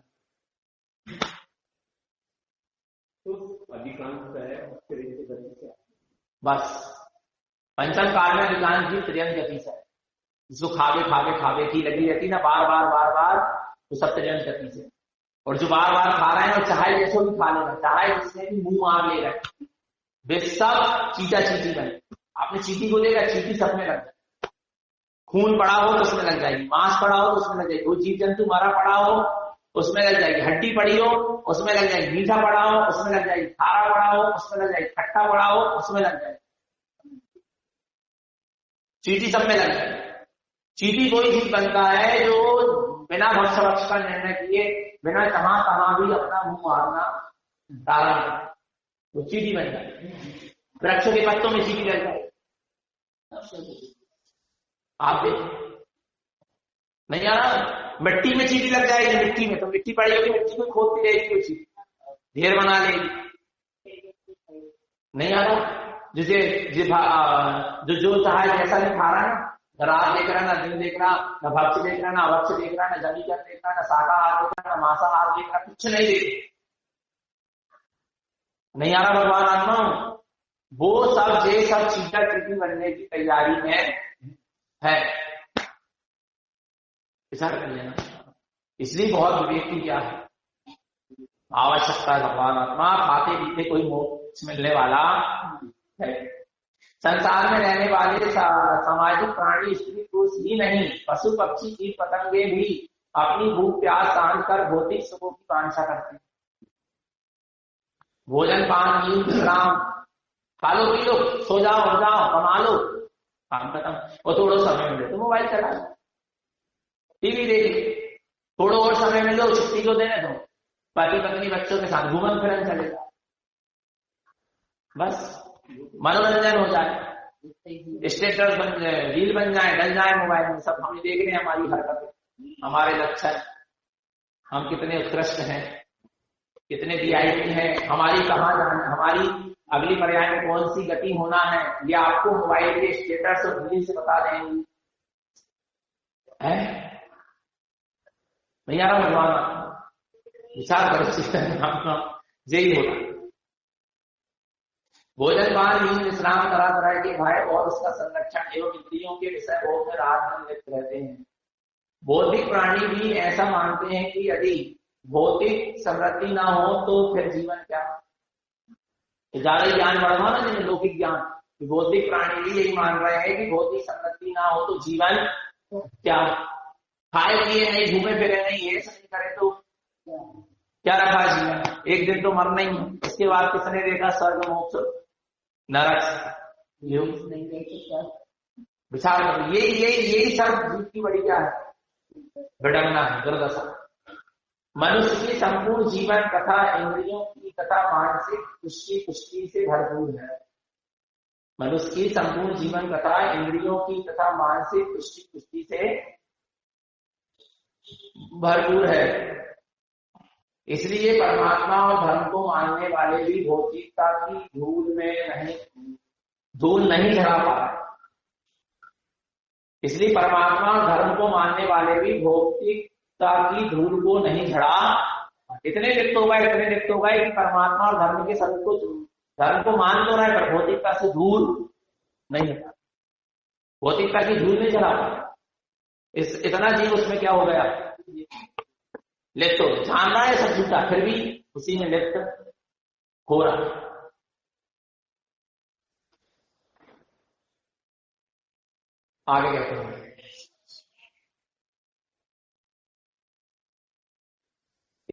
बस। पंचम काल में दुकान की त्रियन गति से, जिसको खावे खावे खावे की लगी रहती ना बार बार बार बार, तो सब त्रियन गति से। और जो बार बार खा रहे हैं वो चाहे जैसे भी खा लेगा, चाहे जिसने भी मुंह मार ले रहा है, वे सब चीटा चीटी बने। आपने चीटी को लेगा, चीटी सब में लग जाए, खून पड़ा हो तो उसमें लग जाएगी, मांस पड़ा हो तो उसमें लग जाएगी, कोई जीव जंतु मारा पड़ा हो उसमें लग जाएगी, हड्डी पड़ी हो उसमें लग जाएगी, मीठा पड़ा हो उसमें लग जाएगी, खारा पड़ा हो उसमें लग जाएगी, खट्टा पड़ा हो उसमें लग जाएगी, चीटी सब में लग जाएगी। चीटी कोई चीज बनता है जो बिना भक्ष वक्ष का निर्णय किए, बिना कहां भी अपना मुंह मारना डाला, वो चीटी बन जाए। वृक्ष के पत्तों में चीटी लग जाए, आप देखो नहीं आ रहा, मिट्टी में चीटी लग जाएगी, मिट्टी में तो मिट्टी पड़ी होगी, मिट्टी को खोदती रहेगी, वो चीटी ढेर बना लेगी। नहीं आ रहा, जिसे जो चाहे जैसा भी खा रहा है ना, रात देख रहा, ना दिन देख रहा, न भक्ष देख रहा, ना अभक्ष देख रहा, ना जमीकरण देख रहा, ना शाकाहार देख रहा, ना मांसाहार देख रहा, कुछ नहीं देख, नहीं आ रहा भगवान आत्मा। वो सब ये सब चीटा चीटी बनने की तैयारी में है, विचार कर लेना। इसलिए बहुत विवेक की क्या है आवश्यकता है भगवान आत्मा, खाते पीते कोई मोक्ष मिलने वाला है। संसार में रहने वाले सामाजिक प्राणी स्त्री पुरुष ही नहीं, पशु पक्षी कीट पतंगे भी अपनी भूख प्यास शांत कर भौतिक सुखों की कांक्षा करते हैं। भोजन पान नींद विश्राम, खा लो पी लो, सो जाओ हो जाओ, कमा लो, काम खत्म। और थोड़ा समय मिले तो मोबाइल चला लो, टीवी देख, थोड़ा और समय मिलो छुट्टी को देने दो, पति पत्नी बच्चों के साथ घूमन फिरन चलेगा, बस मनोरंजन हो जाए, स्टेटस बन जाए, रील बन जाए, डल जाए मोबाइल में, सब हम देख रहे हैं हमारी हरकतें, हमारे लक्षण, हम कितने उत्कृष्ट हैं, कितने वीआईपी हैं, हमारी कहाँ जाना, हमारी अगली पर्याय में कौन सी गति होना है, ये आपको मोबाइल के स्टेटस और रील से बता देंगे। नहीं आ रहा भगवान, विचार कर यही होगा। भोजन पान नींद विश्राम तरह तरह के भय और उसका संरक्षण एवं इंद्रियों के विषय भोग में रात दिन लिप्त रहते हैं। बौद्धिक प्राणी भी ऐसा मानते हैं कि यदि भौतिक समृद्धि ना हो तो फिर जीवन क्या। ज्यादा ज्ञान बढ़वा ना जिन्हें लौकिक ज्ञान, बौद्धिक प्राणी भी यही मान रहे हैं कि भौतिक समृद्धि ना हो तो जीवन क्या। खाए पिए नहीं, घूमे फिरे नहीं, ये सब करे तो क्या रखा जीवन। एक दिन तो मरना ही है, इसके बाद किसने देखा स्वर्ग मोक्ष नरक। विचार करो, यही सब जीव की बड़ी क्या है, विडंबना है, दुर्दशा। मनुष्य की संपूर्ण जीवन तथा इंद्रियों की तथा मानसिक पुष्टि से भरपूर है। मनुष्य की संपूर्ण जीवन तथा इंद्रियों की तथा मानसिक पुष्टि से भरपूर है। इसलिए परमात्मा और धर्म को मानने वाले भी भौतिकता की धूल नहीं झड़ा पा रहे। इसलिए परमात्मा और धर्म को मानने वाले भी भौतिकता की धूल को नहीं झड़ा। इतने लिप्त हो गए कि परमात्मा और धर्म के स्वरूप को, धर्म को मान तो रहा है पर भौतिकता से दूर नहीं है, भौतिकता की धूल नहीं झड़ा पा। इतना जीव उसमें क्या हो गया, लिप्त हो गया। जान रहा है सब झूठा, फिर भी उसी में लिप्त हो रहा है। आगे कहते हैं,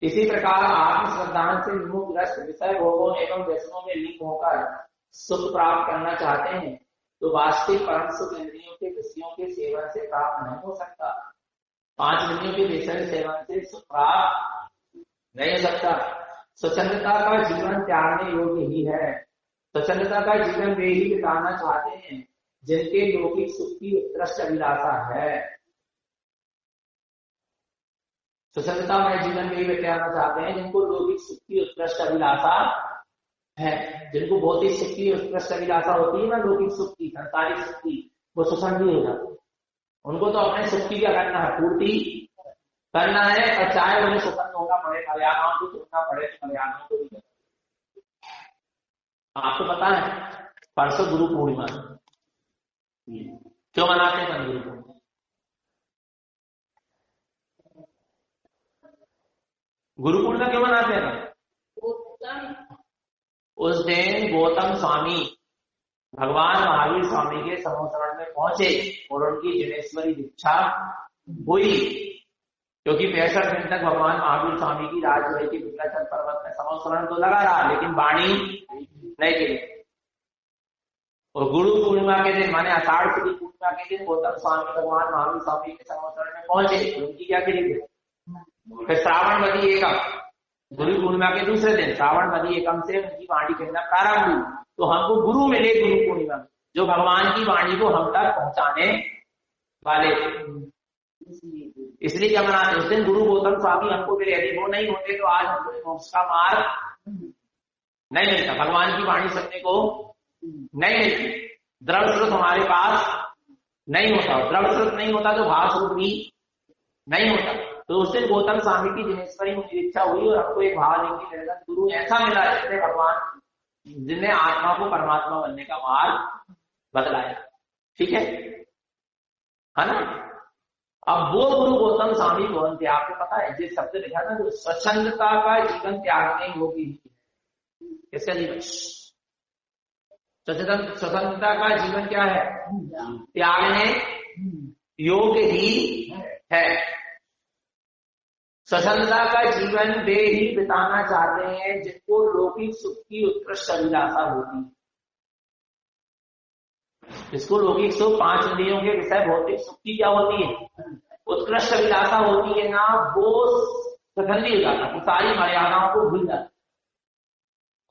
इसी प्रकार आत्मश्रद्धान से विमुख ग्रस्त विषय भोगों एवं व्यसनों में लीन होकर सुख प्राप्त करना चाहते हैं तो वास्तविक परम सुख इंद्रियों के विषयों के सेवन से प्राप्त नहीं हो सकता। 5 इंद्रियों के विषय सेवन से सुख प्राप्त नहीं हो सकता। स्वच्छंदता का जीवन त्यागने योग्य ही है। स्वच्छंदता का जीवन वे ही बिताना चाहते हैं जिनके लौकिक सुख की उत्कृष्ट अभिलाषा है। स्वच्छंदता में जीवन वे बिताना चाहते हैं जिनको लौकिक सुख की उत्कृष्ट अभिलाषा है। जिनको भौतिक सुख की उत्कृष्ट अभिलाषा होती है ना, लौकिक सुख की, संसारिक सुख की, वो स्वच्छंदी हो जाते। उनको तो अपने सुख की क्या करना है, पूर्ति करना है, और चाहे उन्हें स्वतंत्र होना पड़े, मर्यादाओं को छोड़ना पड़े तो मर्यादाओं को भी। आपको पता है परसों गुरु पूर्णिमा क्यों मनाते हैं गुरु पूर्णिमा? गुरु पूर्णिमा क्यों मनाते हैं? उस दिन गौतम स्वामी भगवान महावीर स्वामी के समोसरण में पहुंचे और उनकी जिनेश्वरी दीक्षा हुई। क्योंकि 65 दिन तक भगवान महावीर स्वामी की राजगढ़ की विंध्याचल पर्वत में समोसरण तो लगा रहा, लेकिन वाणी नहीं गिरी। और गुरु पूर्णिमा के दिन, माने आषाढ़ शुक्ल पूर्णिमा के दिन गौतम स्वामी भगवान महावीर स्वामी के समोसरण में पहुंचे, उनकी क्या गिरी थी। फिर श्रावण मदी एकम, गुरु पूर्णिमा के दूसरे दिन श्रावण मदी एकम से उनकी वाणी गिरना प्रारंभ हुई। तो हमको गुरु मिले गुरु पूर्णिमा, जो भगवान की वाणी को हम तक पहुंचाने वाले। इसलिए क्या मनाते उस दिन गुरु गौतम स्वामी हमको मिले। यदि वो नहीं होते तो आज हमको मोक्ष का मार्ग नहीं मिलता, भगवान की वाणी सुनने को नहीं मिलती, द्रव स्रोत हमारे पास नहीं होता। द्रव स्रोत नहीं होता तो भाव स्रोत भी नहीं होता। तो उस दिन गौतम स्वामी की जिनेश्वरी मुझे इच्छा हुई और हमको एक भाव नहीं कि गुरु ऐसा मिला जिसने भगवान, जिन्हें आत्मा को परमात्मा बनने का मार्ग बतलाया। ठीक है ना। अब वो गुरु गौतम स्वामी कौन थे आपको पता है? जिस शब्द लिखा था, जो स्वच्छंदता का जीवन त्यागने योग्य ही। किसका जीवन? स्वतंत्रता का जीवन क्या है? त्यागने योग्य ही है। स्वतंत्रता का जीवन वे ही बिताना चाहते हैं जिनको लौकिक सुख की उत्कृष्ट अभिलाषा होती है। जिसको लौकिक सुख, 5 इंद्रियों के विषय भौतिक सुख की क्या होती है? उत्कृष्ट अभिलाषा होती है ना, वो स्वतंत्र हो जाता है, सारी मर्यादाओं को भूल जाता।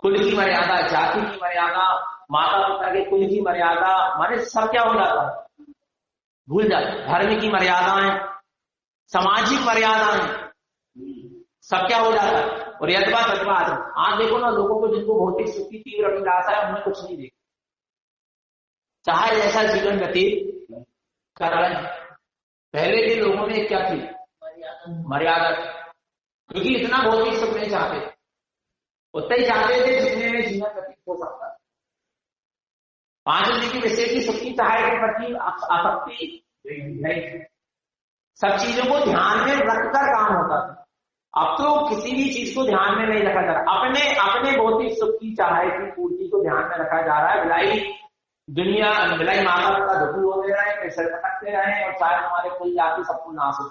कुल की मर्यादा, जाति की मर्यादा, माता पिता के कुल की मर्यादा, माने सब क्या हो जाता है? भूल जाता है। धर्म की मर्यादाएं, सामाजिक मर्यादाएं, सब क्या हो जाता है। और यथवा तथवा आज देखो ना, लोगों को जिनको भौतिक सुख की तीव्र अभिलाषा है उन्हें कुछ नहीं देखा, चाहे जैसा जीवन व्यतीत कर रहे हैं। पहले के लोगों में क्या थी? मर्यादा। क्योंकि इतना भौतिक सुख नहीं चाहते, उतना ही चाहते थे जितने में जीवन व्यतीत हो सकता। पांच इंद्रिय के विषय की सुख की चाहे के प्रति आसक्ति नहीं, सब चीजों को ध्यान में रखकर काम होता था। अब तो किसी भी चीज को ध्यान में नहीं रखा जा रहा, अपने अपने भौतिक सुख की चाहे की पूर्ति को ध्यान में रखा जा रहा है। बिलाई माता पिता दुखी हो दे रहे हैं, सिर पटकते रहे हैं, और शायद हमारे कोई जाति सबको नाश हो।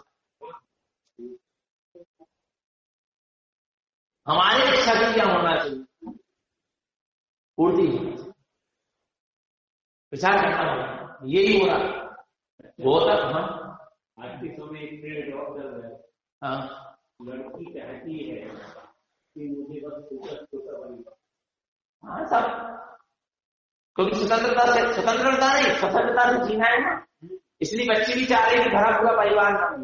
हमारे इच्छा की क्या होना चाहिए? पूर्ति विचार करना होगा, यही हो रहा गौतम। आज के समय एक जॉब कर रहा है, हाँ, लड़की कहती है कि मुझे बस छोटा बनेगा। हाँ, सब क्योंकि स्वतंत्रता नहीं, स्वतंत्रता से जीना है ना, इसलिए बच्चे भी चाह रहे कि भरा पूरा परिवार ना हो,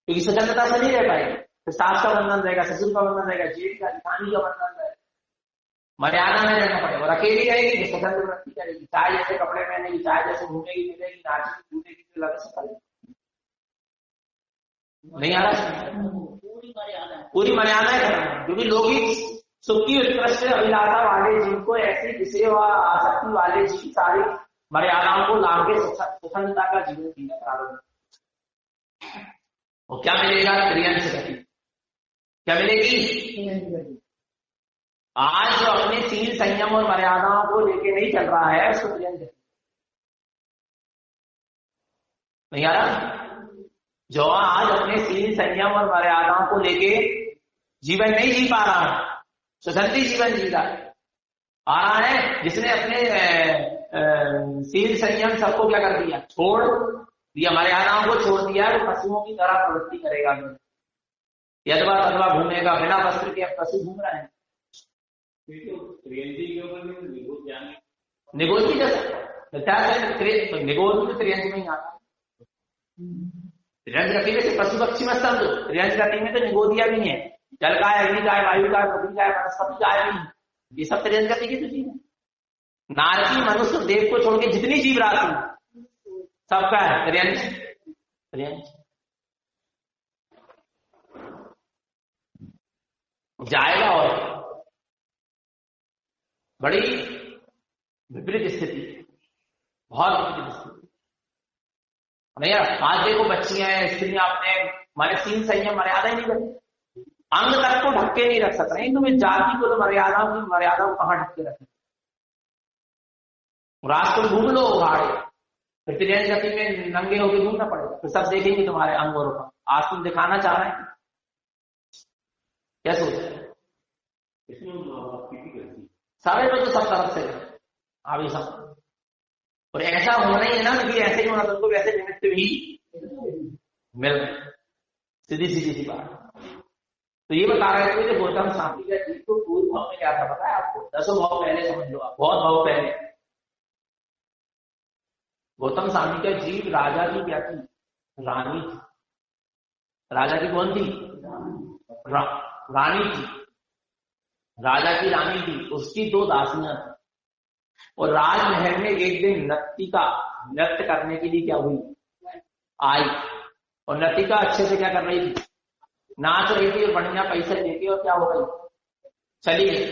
क्योंकि स्वतंत्रता से नहीं रह पाएगी। तो सास का बंधन रहेगा, ससुर का बंधन रहेगा, जेठ का रानी का बंधन रहेगा, मर्यादा में रहना पड़ेगा। और अकेली रहेगी कि स्वतंत्र वृत्ति करेगी, चाहे जैसे कपड़े पहनेगी, चाहे जैसे घूमेगी फिरेगी, नाचेगी कूदेगी, लग सकती नहीं आ रहा। पूरी मर्यादा है, क्योंकि लौकिक सुख की उत्कृष्ट अभिलाषा वाले जीव को, ऐसी विषय व आसक्ति वाले जीव सारी मर्यादाओं को लाभ के स्वतंत्रता का जीवन जीना प्रारंभ। और क्या मिलेगा? त्रियंश गति। क्या मिलेगी? आज जो अपने सील संयम और मर्यादाओं को लेके नहीं चल रहा है, उसको त्रियंश गति नहीं आ रहा। जो आज अपने सील संयम और मर्यादाओं को लेके जीवन नहीं जी पा रहा है, स्वतंत्र जीवन जी रहा है, आ रहा है, जिसने अपने सील संयम सबको क्या कर दिया? छोड़ दिया, मर्यादाओं को छोड़ दिया, तो पशुओं की तरह प्रवृत्ति करेगा, यदवा तदवा घूमेगा, बिना वस्त्र के पशु घूम रहे हैं। निगोद की जैसा निगोद तो त्रियंश में ही आता है। त्रियंश गति में से पशु पक्षी मत समझो, त्रियंश गति में तो निगोदिया भी नहीं है, जल का है, अग्नि का है, वायु का है, पृथ्वी का है, वनस्पति का है, ये सब त्रियंश गति की तो चीज है। नारकी मनुष्य देव को छोड़ के जितनी जीव राशि सबका है त्रियंश। जाएगा और बड़ी विपरीत स्थिति, बहुत विपरीत स्थिति। नहीं आज देखो बच्चियां हैं, स्त्रियां अपने हमारे सील संयम मर्यादा ही नहीं करती, अंग तक को ढक के नहीं रख सकते हैं। तुम्हें जाति को तो मर्यादा को कहां ढक के रखें? रास्ते घूम लो उघाड़े, फिर त्रियंश गति में नंगे होकर घूमना पड़ेगा, फिर सब देखेंगे तुम्हारे अंग और का। आज तुम दिखाना चाह रहे हैं, क्या सोच रहे हैं? सारे लोग तो सब तरफ से अभी सब, और ऐसा होना ही है ना, क्योंकि ऐसे ही होना, तुमको वैसे निमित्त भी मिल रहे, सीधी सी बात। तो ये बता रहे थे कि गौतम शांति का जीव को पूर्व भाव में क्या था पता है आपको? 10 भाव पहले समझ लो आप, बहुत भाव पहले। गौतम शांति का जीव राजा की क्या थी? रानी थी। राजा की कौन थी? रानी थी। राजा की रानी थी, उसकी 2 दासियां थी, और राजमहल में एक दिन नृत्य करने के लिए क्या हुई? आई, और नर्तिका अच्छे से क्या कर रही थी? नाच रही थी, और बढ़िया पैसे लेके, और क्या हो गई? चली गई।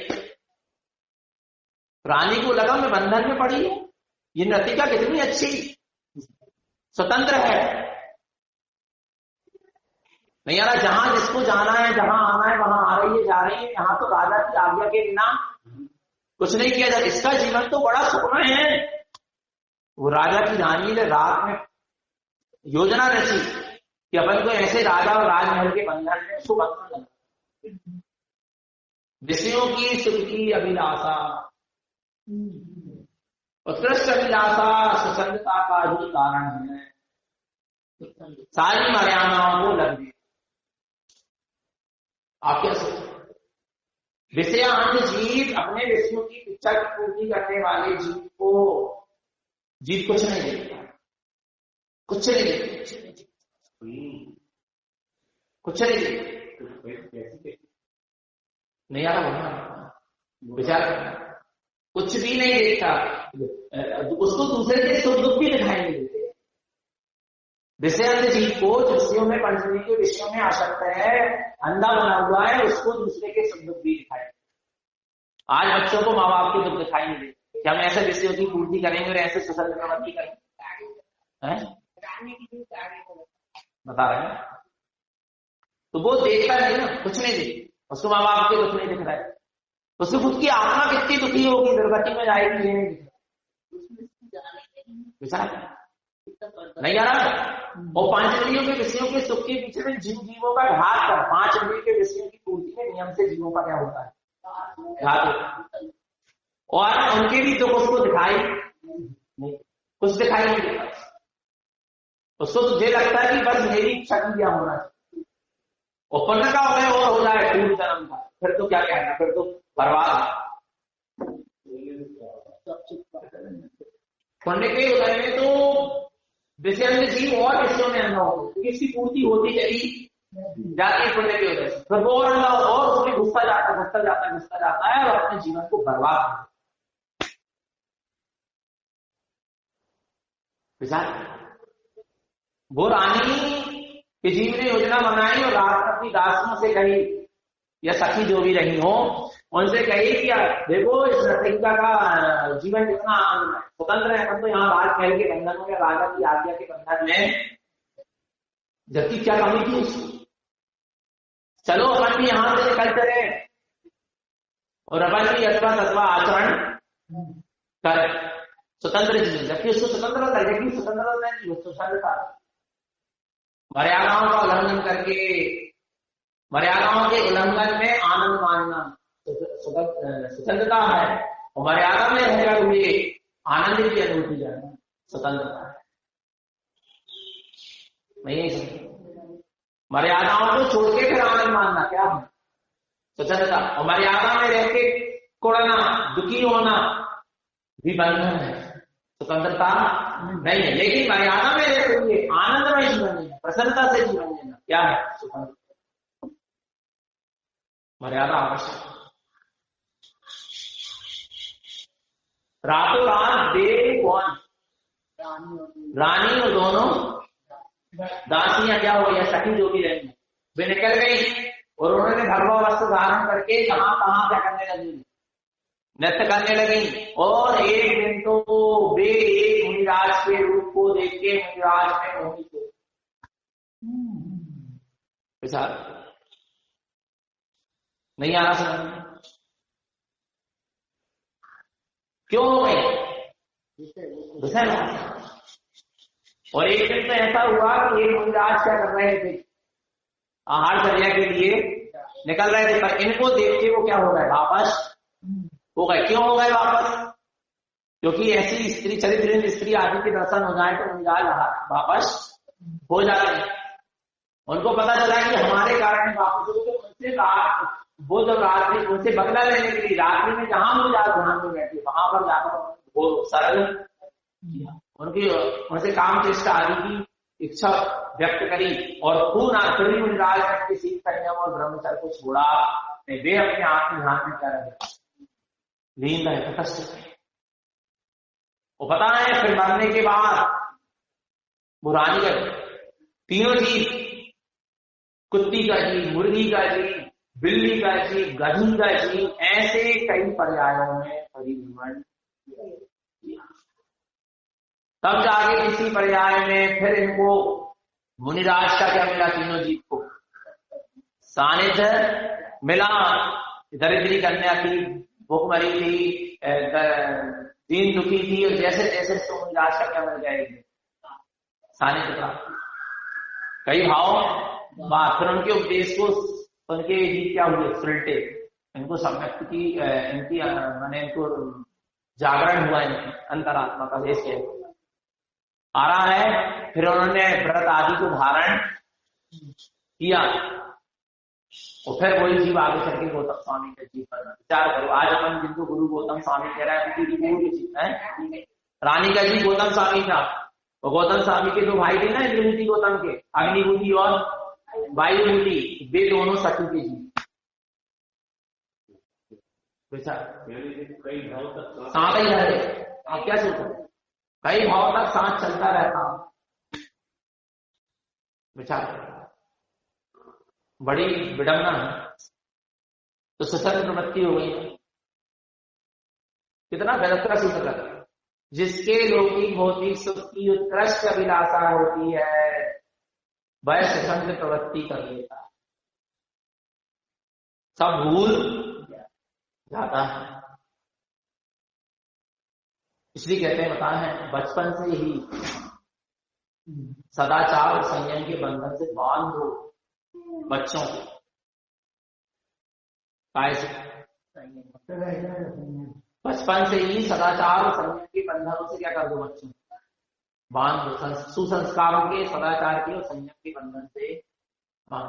रानी को लगा मैं बंधन में पड़ी हूं, ये नर्तिका कितनी अच्छी स्वतंत्र है, नहीं यार, जहां जिसको जाना है, जहां आना है, वहां आ रही है, जा रही है, यहाँ तो राजा की आज्ञा के बिना कुछ नहीं किया जाता। इसका जीवन तो बड़ा सुखमय है। वो राजा की रानी ने रात में योजना रची कि अपन को ऐसे राजा और राजमहल के बंधन में उसको बंधना लगा। विषयों की सुख की अभिलाषा, उत्कृष्ट अभिलाषा स्वतंत्रता का ही कारण है। सारी मर्यादाओं को लग गई। आप क्या सोचते? विषयांत जीव, अपने विषयों की इच्छा की पूर्ति करने वाले जीव कुछ नहीं देखता, कुछ नहीं देखता, कुछ नहीं देखता, नहीं आ रहा विचार करना, कुछ भी नहीं देखता, उसको दूसरे के सुख दुख भी दिखाई नहीं देते। विषयांत जीव को विषयों में, पंचमी के विषयों में आसक्त है, अंधा बना हुआ है, उसको दूसरे के सुख दुख भी दिखाई। आज बच्चों को माँ बाप के दुख दिखाई नहीं देते, क्या हम ऐसे विषयों की पूर्ति करेंगे और ऐसे स्वतंत्र प्रवृत्ति करेंगे हैं? बता रहे हैं। तो वो देखता नहीं ना, कुछ नहीं देख, उसको माँ बाप के कुछ नहीं दिख रहा है, उसकी खुद की आत्मा कितनी दुखी होगी, दुर्गति में जाएगी, ये नहीं नहीं आ रहा। और 5 इंद्रियों के विषयों के सुख के पीछे में जिन जीवों का घात कर 5 इंद्रियों के विषयों की पूर्ति के नियम से जीवों का क्या होता है, घात। और उनके भी दुख उसको दिखाई नहीं, कुछ दिखाई नहीं देता उसको। तुझे लगता है कि बस मेरी इच्छा की क्या होना चाहिए, और पुण्य का उदय और हो जाए पूर्व जन्म का, फिर तो क्या कहना, फिर तो बर्बाद। पुण्य के उदय में तो विषय में जीव और विषयों में अंधा हो, क्योंकि इसकी पूर्ति होती चली जाती है पुण्य के उदय से, फिर वो और अंधा और उसमें घुसता जाता है और अपने जीवन को बर्बाद कर। वो रानी के जीव ने योजना बनाई और रात अपनी दासियों से कही, या सखी जो भी रही हो, उनसे कही कि देखो इस नर्तकिका का जीवन कितना स्वतंत्र है, अपन तो यहाँ बाहर खेल के बंधन में, राजा की आज्ञा के बंधन में, जबकि क्या कमी थी उसकी। चलो अपन भी यहां से निकल चले और अपन भी अथवा तत्वा आचरण कर स्वतंत्र जीवन, जबकि उसको स्वतंत्रता है, जबकि स्वतंत्रता नहीं, उसको स्वतंत्रता मर्यादाओं का उल्लंघन करके, मर्यादाओं के उल्लंघन में आनंद मानना स्वतंत्रता है, और मर्यादा में रहकर हुए आनंद की अनुभूति करना स्वतंत्रता है। नहीं, मर्यादाओं को छोड़ के फिर आनंद मानना क्या है, स्वतंत्रता। और मर्यादा में रह के कोड़ना, दुखी होना भी बंधन है, स्वतंत्रता नहीं है। लेकिन मर्यादा में रहते हुए आनंदमय जीवन लेना, प्रसन्नता से जीवन लेना क्या है, स्वतंत्रता। मर्यादा आवश्यक। रातों रात देव कौन, रानी और दोनों दासियां क्या हो गया, सखी जो भी रही, वे निकल गई और उन्होंने धर्म वस्त्र धारण करके कहां कहां क्या करने लगी, नृत्य करने लगी। और एक दिन तो वे एक मुनिराज के रूप को देख के मुनिराज में मोहित हो, नहीं आ रहा समझ, क्यों हो गए, और एक दिन तो ऐसा हुआ कि एक मुनिराज क्या कर रहे थे, आहार चर्या के लिए निकल रहे थे, पर इनको देख के वो क्या हो गए, वापस हो गए। क्यों हो गए वापस, क्योंकि ऐसी स्त्री, चरित्र स्त्री आदि के दर्शन हो जाए तो मुनिराज वापस हो जाते हैं। उनको पता चला कि हमारे कारण वापस हो, तो उनसे कहा, वो जब रात्रि उनसे बदला लेने के लिए रात्रि में जहां मुनिराज ध्यान में बैठे वहां पर जाकर वो सरल किया, उनकी उनसे काम चेष्टा आदि की इच्छा व्यक्त करी, और खून आखिरी मुनिराज ने शीत संयम और ब्रह्मचर्य को छोड़ा, वे अपने आत्म ध्यान में क्या रहे, लीन रहे, तटस्थ रहे। वो पता है फिर मरने के बाद वो रानी का तीनों जीव, कुत्ती का जीव, मुर्गी का जीव, बिल्ली का जीव, गधी का जीव, ऐसे कई पर्यायों में परिभ्रमण किया। तब जाके किसी पर्याय में फिर इनको मुनिराज का क्या मिला, तीनों जीव को सानिध्य मिला। दरिद्री कन्या थी, भूखमरी थी, दीन दुखी थी, और जैसे जैसे तो मुनिराज का क्या मिल जाएगी, सानिध्य प्राप्त। कई भाव बात, फिर उनके उपदेश को उनके ही क्या हुए, सुलटे, इनको सम्यक की इनकी मैंने इनको जागरण हुआ, इनकी अंतरात्मा का देश है आ रहा है। फिर उन्होंने व्रत आदि को धारण किया, और फिर वही जीव आगे चल के गौतम स्वामी का जीव करना। विचार करो, आज अपन जिनको गुरु गौतम स्वामी कह रहा है उनकी जीव है, रानी का जीव गौतम स्वामी था, और गौतम स्वामी के दो भाई थे ना इंद्रमूति गौतम के, अग्निमूति और वायुमूति, वे दोनों सखी के जीव। कई भाव तक साथ ही रहे, आप क्या सोचो, कई भाव तक साथ चलता रहता, विचार बड़ी विडंबना है। तो स्वतंत्र प्रवृत्ति हो गई, कितना गलत का सूत्र लगा। जिसके लौकिक भौतिक सुख की उत्कृष्ट अभिलाषा होती है वह सुसंग प्रवृत्ति कर लेता है, सब भूल जाता है। इसलिए कहते हैं, बताए हैं, बचपन से ही सदाचार और संयम के बंधन से बांध दो बच्चों को। बचपन से ही सदाचार और संयम के बंधनों से क्या कर दो, बच्चों बांध दो। सुसंस्कारों के, सदाचार के और संयम के बंधन से,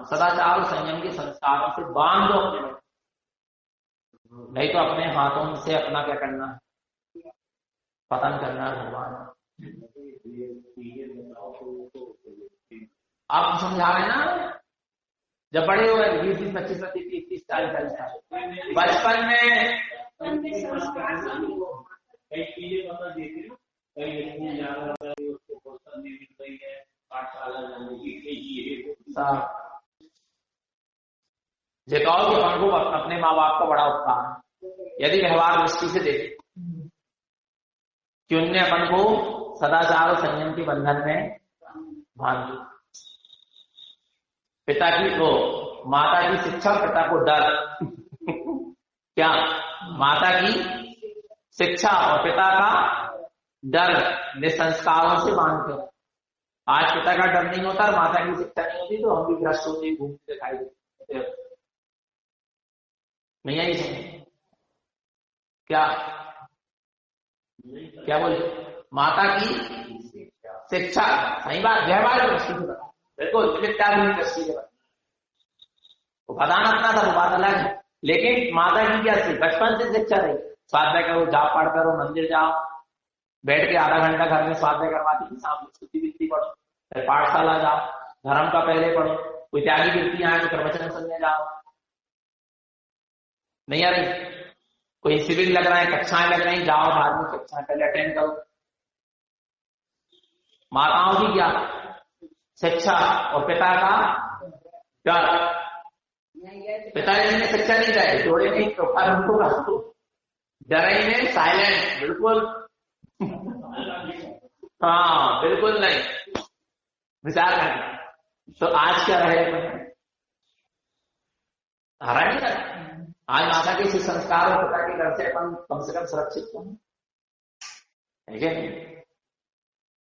सदाचार और संयम के संस्कारों से बांध दो अपने बच्चों, नहीं तो अपने हाथों से अपना क्या करना है, पतन करना है भगवान। आप समझा रहे ना, जब बड़े हो गए 20, 25, 30, 30, 40 साल, बचपन में कई चीजें बता देती है, कई स्कूल जा रहा है उसको प्रोत्साहन नहीं मिल रही है, पाठशाला जाने की जिताओ के मन को अपने माँ बाप का बड़ा उपकार है। यदि व्यवहार दृष्टि से देखे कि उनने अपन को सदाचार और संयम के बंधन में बांध दिया। पिता की को माता की शिक्षा, पिता को डर क्या, माता की शिक्षा और पिता का डर ने संस्कारों से बांधते। आज पिता का डर नहीं होता और माता की शिक्षा नहीं होती तो हम भी भ्रष्ट होते घूमते दिखाई देते। नहीं आई समझ क्या, क्या बोले, माता की शिक्षा, सही बात, व्यवहार दृष्टि से बता, बिल्कुल विद्यार्थी दृष्टि से बता, वो बताना अपना था, वो बात अलग है। लेकिन माता की क्या थी, बचपन से शिक्षा रही, स्वाध्याय करो, जाप पाठ करो, मंदिर जाओ, बैठ के आधा घंटा घर में स्वाध्याय करवाती थी, शाम को स्तुति विधि पढ़ो, फिर पाठशाला जाओ, धर्म का पहले पढ़ो, कोई त्यागी कीर्ति आए तो प्रवचन सुनने जाओ, नहीं आ रही, कोई शिविर लग रहा है, कक्षाएं लग रही, जाओ धार्मिक कक्षाएं पहले अटेंड करो। माताओं की क्या शिक्षा और पिता का डर, पिताजी ने शिक्षा नहीं चाहिए, जोड़े नहीं तो डरे नहीं, साइलेंट बिल्कुल, हाँ बिल्कुल नहीं, विचार करना। तो आज क्या रहेगा, हरा नहीं रहा। आज माता के संस्कार और पिता के घर से अपन कम से कम सुरक्षित तो है क्या नहीं,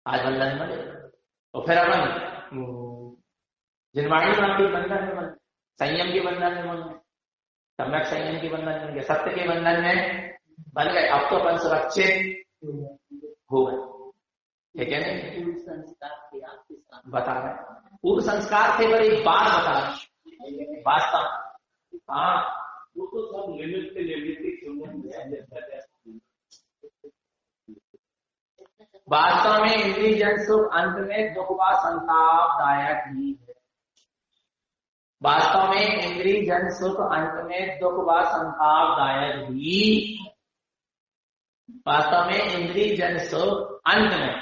आज बंधन में। तो फिर अपन जिनवाणी के बंधन में बन, संयम के बंधन में बन गए, सम्यक संयम के बंधन में, सत्य के बंधन में बन गए। अब तो अपन सुरक्षित हो गए, ठीक है नहीं, बता रहे पूर्व संस्कार थे, पर एक बात बता रहे वास्तव, हाँ वो तो सब लिमिट से लिमिट वास्तव में इंद्रिय जन सुख अंत में दुख व संतापदायक ही है। वास्तव में इंद्रिय जन सुख अंत में दुख व संतापदायक ही, वास्तव में इंद्रिय जन सुख अंत में,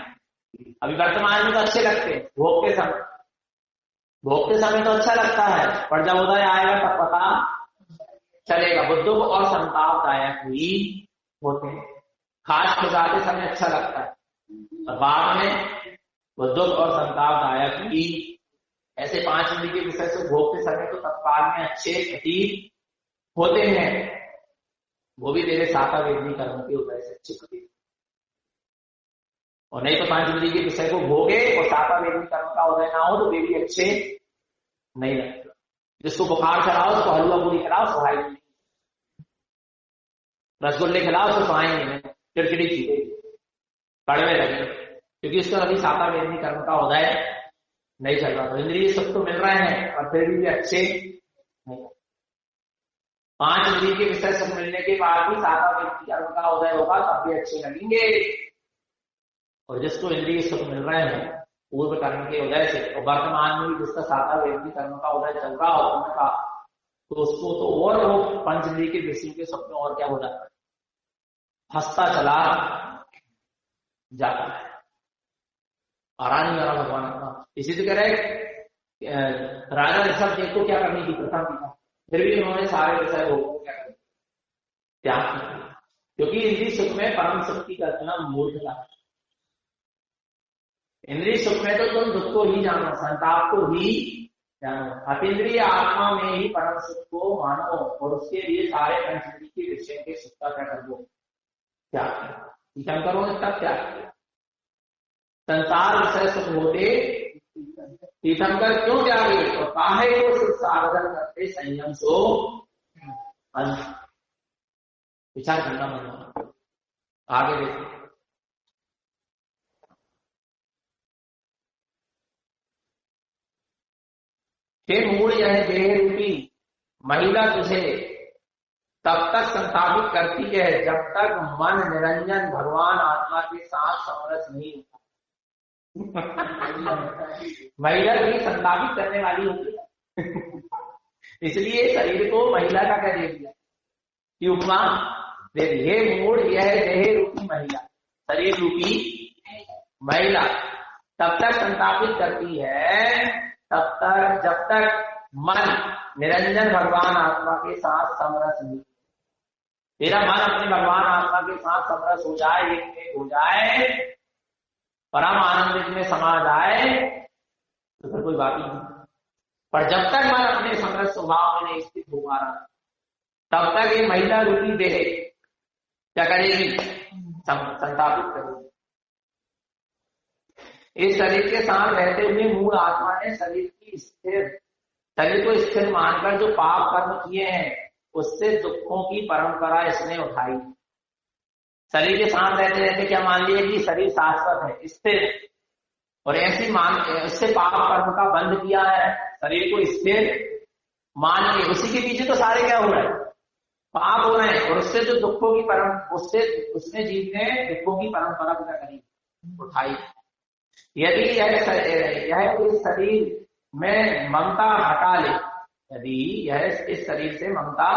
अभी वर्तमान में तो अच्छे लगते हैं, भोगते समय तो अच्छा लगता है, पर जब उदय आएगा तब पता चलेगा, वो दुख और संतापदायक ही होते हैं। खास खिलाते समय अच्छा लगता है, और बाद में वो दुख और संतापदायक ही। ऐसे 5 इंद्रिय के विषय से भोगते समय तो तत्काल में अच्छे प्रतीत होते हैं, वो भी तेरे साता वेदनी कर्म के उदय से अच्छे प्रतीत, और नहीं तो 5 इंद्रिय के विषय को भोगे और साता वेदनी कर्म का उदय ना हो तो वे भी अच्छे नहीं लगते। जिसको बुखार चढ़ाओ उसको हलवा पूरी खिलाओ सुहाई नहीं, रसगुल्ले खिलाओ उसको सुहाई नहीं, चिड़चिड़ी चीजें कड़वे लगे, क्योंकि उसको अभी साता वेदनी कर्म का उदय नहीं चल रहा। तो इंद्रिय सुख तो मिल रहे हैं और फिर भी अच्छे नहीं। 5 इंद्रिय के विषय सुख मिलने के बाद भी साता वेदनी कर्म का उदय होगा तब भी अच्छे लगेंगे, और जिसको इंद्रिय सुख मिल रहे हैं पूर्व कर्म के उदय से, और वर्तमान में भी जिसका साता वेदनी कर्म का उदय चल रहा हो तो उसको तो और वो 5 इंद्रिय के विषय के सुख में और क्या हो जाता है, हंसता चला जाता है, आराम नहीं आ रहा भगवान अपना। इसी से कह रहे राजा ऋषभ देव को क्या करनी थी प्रथम पिता, फिर भी उन्होंने सारे विषय को क्या त्याग किया, क्योंकि इंद्रिय सुख में परम सुख की कल्पना मूर्खता है। इंद्रिय सुख में तो तुम दुख को ही जानो, संताप को ही जानो, अतीन्द्रिय आत्मा में ही परम सुख को मानो और उसके लिए सारे पंचेंद्रिय के विषय के सुख का क्या कर दो, त्याग करो, तीर्थंकरों ने तब त्याग किया। संसार विषय सुख होते तीर्थंकर क्यों त्यागे, तो काहे को सुख साधन करते संयम सो अंत। विचार करना मन। आगे देखो, हे मूल यह देह रूपी महिला तुझे तब तक संस्थापित करती है जब तक मन निरंजन भगवान आत्मा के साथ समरस नहीं होता। महिला भी संस्थापित करने वाली होती है। इसलिए शरीर को महिला का कह दिया कि उपमा दे दी। हे मूल यह देह रूपी महिला, शरीर रूपी महिला तब तक संस्थापित करती है तब तक जब तक मन निरंजन भगवान आत्मा के साथ समरस नहीं। तेरा मन अपने भगवान आत्मा के साथ समरस हो जाए, एक हो जाए, परम आनंद में समा जाए तो फिर कोई बात ही नहीं। पर जब तक मन अपने समरस स्वभाव में नहीं स्थित हो पा रहा तब तक ये महिला रूपी देह क्या करेगी, संस्थापित करेगी। इस शरीर के साथ रहते हुए मूल आत्मा ने शरीर को स्थिर मानकर जो पाप कर्म किए हैं उससे दुखों की परंपरा इसने उठाई। शरीर के साथ रहते रहते क्या मान लिया कि शरीर शाश्वत है, स्थिर, और ऐसी मान उससे पाप कर्म का बंध किया है, शरीर को स्थिर मान के उसी के पीछे तो सारे क्या हो रहे हैं, पाप हो रहे हैं, और उससे जो दुखों की उसने जीव ने दुखों की परंपरा क्या करी, उठाई। यदि यह इस शरीर में ममता हटा ले, यदि यह इस शरीर से ममता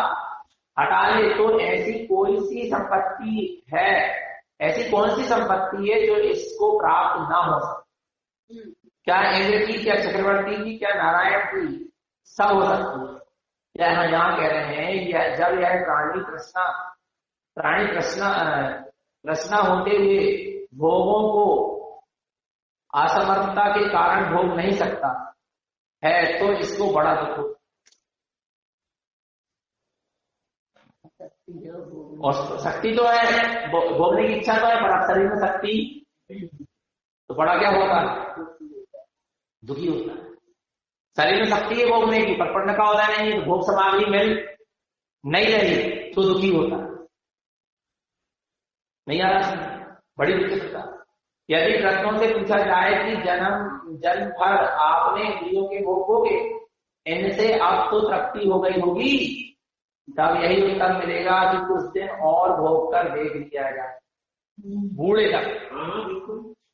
हटा ले तो ऐसी कोई सी संपत्ति है, ऐसी कौन सी संपत्ति है जो इसको प्राप्त ना हो सके। क्या इंद्र की, क्या चक्रवर्ती की, क्या नारायण की, सब हो सकती है। यहाँ कह रहे हैं जब यह प्राणी कृष्णा होते हुए भोगों को असमर्थता के कारण भोग नहीं सकता है तो इसको बड़ा दुख हो। और शक्ति तो है, भोगने की इच्छा तो है, पर शरीर में शक्ति तो बड़ा क्या होगा, दुखी होता है। शरीर में शक्ति है भोगने की, पर पढ़ने का होता नहीं, तो भोग सामग्री मिल नहीं रही तो दुखी होता नहीं आ रहा, बड़ी दिक्कत होता। यदि प्रश्नों से पूछा जाए कि जन्म भर आपने इंद्रियों के भोग भोगे, इनसे अब तो तृप्ति हो गई होगी, तब यही उत्तर मिलेगा कि कुछ दिन और भोग कर देख लिया जाए, बूढ़े तक।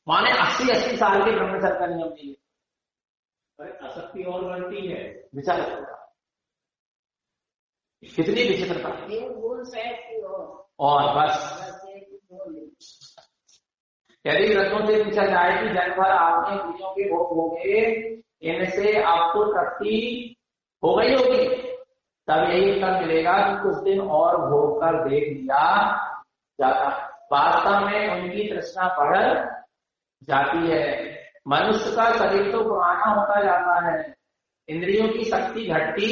माने 80 साल के ब्रह्मचर्य का नियम नहीं है, आसक्ति और बढ़ती है। विचार कितनी विचित्रता, और बस यदि ग्रंथों से पूछा जाए कि जन्म भर आपने इंद्रियों के भोग भोगे, इनसे आपको तृप्ति हो गई होगी, तब यही उत्तर मिलेगा कि कुछ दिन और भोग कर देख लिया जाता। वास्तव में उनकी तृष्णा बढ़ जाती है। मनुष्य का शरीर तो पुराना होता जाता है, इंद्रियों की शक्ति घटती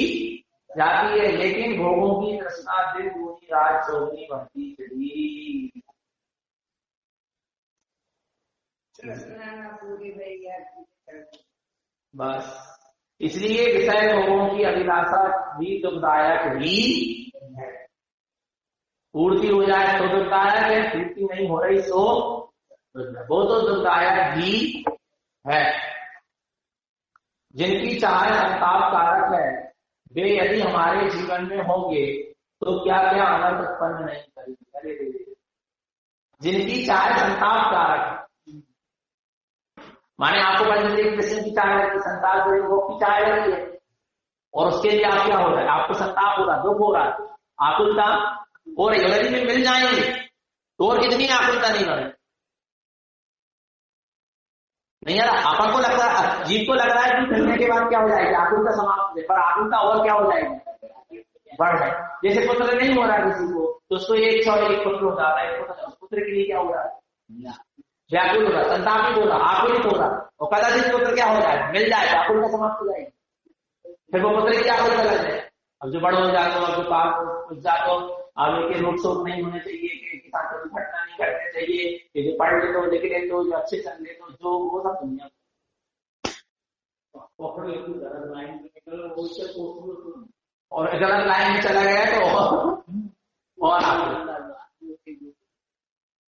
जाती है, लेकिन भोगों की तृष्णा दिन दूनी रात चौगुनी बढ़ती चली। बस इसलिए विषय भोगों की अभिलाषा भी दुखदायक ही है। पूर्ति हो जाए तो दुखदायक है, पूर्ति नहीं हो रही तो वो तो दुखदायक ही है। जिनकी चाह संताप कारक है, वे यदि हमारे जीवन में होंगे तो क्या क्या अनर्थ उत्पन्न नहीं करेंगे। जिनकी चाह संताप कारक है, माने आपको पंचेंद्रिय कृष्ण की चाह है, संताप वो की चाह लगी है, और उसके लिए आप क्या हो रहा है, आपको संताप हो रहा, दुख हो रहा, आकुलता हो रही। यदि में मिल जाएंगे तो और कितनी आकुलता नहीं बढ़े, नहीं यार। आपको लग रहा है, जीव को लग रहा है कि मिलने के बाद क्या हो जाएगी, आकुलता समाप्त है, पर आकुलता और क्या हो जाएगी, बढ़ रहे हैं। जैसे पुत्र नहीं हो रहा किसी को तो उसको एक पुत्र हो जाता है, उस पुत्र के लिए क्या हो रहा है, व्याकुल हो रहा, संतापित हो रहा, आकुलित हो रहा, और कदाचित पुत्र क्या हो जाएगा, मिल जाएगा, आकुलता समाप्त हो जाएगी, फिर वो पुत्र की आकुलता लग जाए। अब जो बड़े हो जाते हो, अब जो पास हो जाते हो, आगे के रोक टोक नहीं होने चाहिए, कि किसान को दुर्घटना नहीं करनी चाहिए, कि जो पढ़ लेते हो, लिख लेते हो, जो अच्छे चल लेते हो, जो वो सब दुनिया और गलत लाइन में चला गया तो और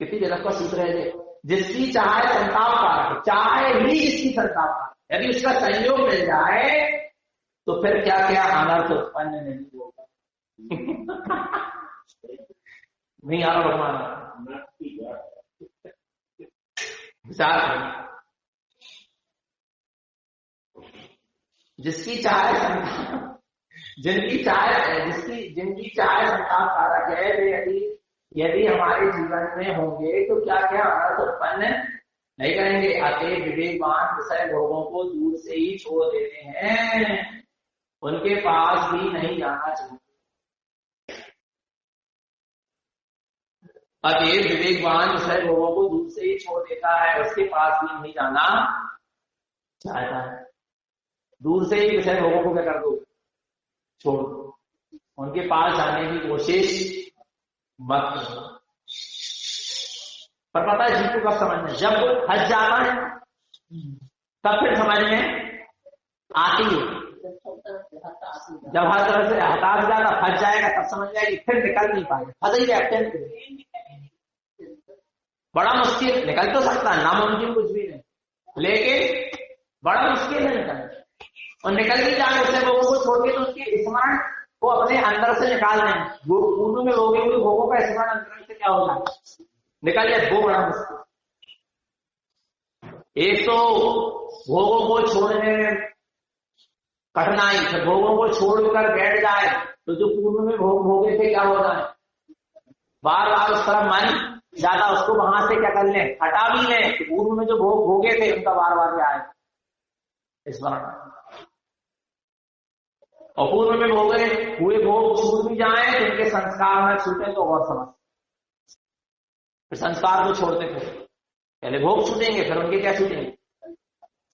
कितनी जगह का सूत्र है, जिसकी चाहे संताप कारक, चाहे ही जिसकी संताप कारक, यदि उसका संयोग मिल जाए तो फिर क्या क्या अनर्थ उत्पन्न नहीं होगा। नहीं आ रहा भगवान विचार, जिसकी चाहे संताप, जिनकी चाहे संताप कारक है, यदि हमारे जीवन में होंगे तो क्या क्या अनर्थ उत्पन्न नहीं करेंगे। अतः विवेकवान विषय भोगों को दूर से ही छोड़ देते हैं, उनके पास भी नहीं जाना चाहिए। अतः विवेकवान विषय भोगों को दूर से ही छोड़ देता है, उसके पास भी नहीं जाना चाहता है। दूर से ही विषय भोगों को क्या कर दो, छोड़ दो, उनके पास जाने की कोशिश मत करो। पर पता है जीव को कब समझना, जब हंस जाना है तब फिर समझ में आती है। जब हर तरह से हताश जाएगा, फंस जाएगा, तब समझ जाएगी, फिर निकल नहीं पाएगा, फंस ही जाए। बड़ा मुश्किल, निकल तो सकता है, नामुमकिन कुछ भी नहीं, लेकिन बड़ा मुश्किल है निकलना। और निकल भी जाए उससे लोगों को छोड़ के तो उसके स्मरण को अपने अंदर से निकाल दें, पूर्व में भोगे हुए भोगों का स्मरण अंदर से क्या होगा, निकल जाए, वो बड़ा मुश्किल। एक तो भोगों को छोड़ने में कठिनाई, फिर भोगों को छोड़कर बैठ जाए तो जो पूर्व में भोगे थे क्या होता है, बार बार उस तरफ मन ज्यादा, उसको वहां से क्या कर ले, हटा भी ले, पूर्व में जो भोगे थे उनका बार बार क्या आए स्मरण। और पूर्व में भोगे हुए भोग छूट भी जाए तो उनके संस्कार में छूटे तो और समझ, फिर संस्कार को छोड़ते थे, पहले भोग छूटेंगे फिर उनके क्या छूटेंगे,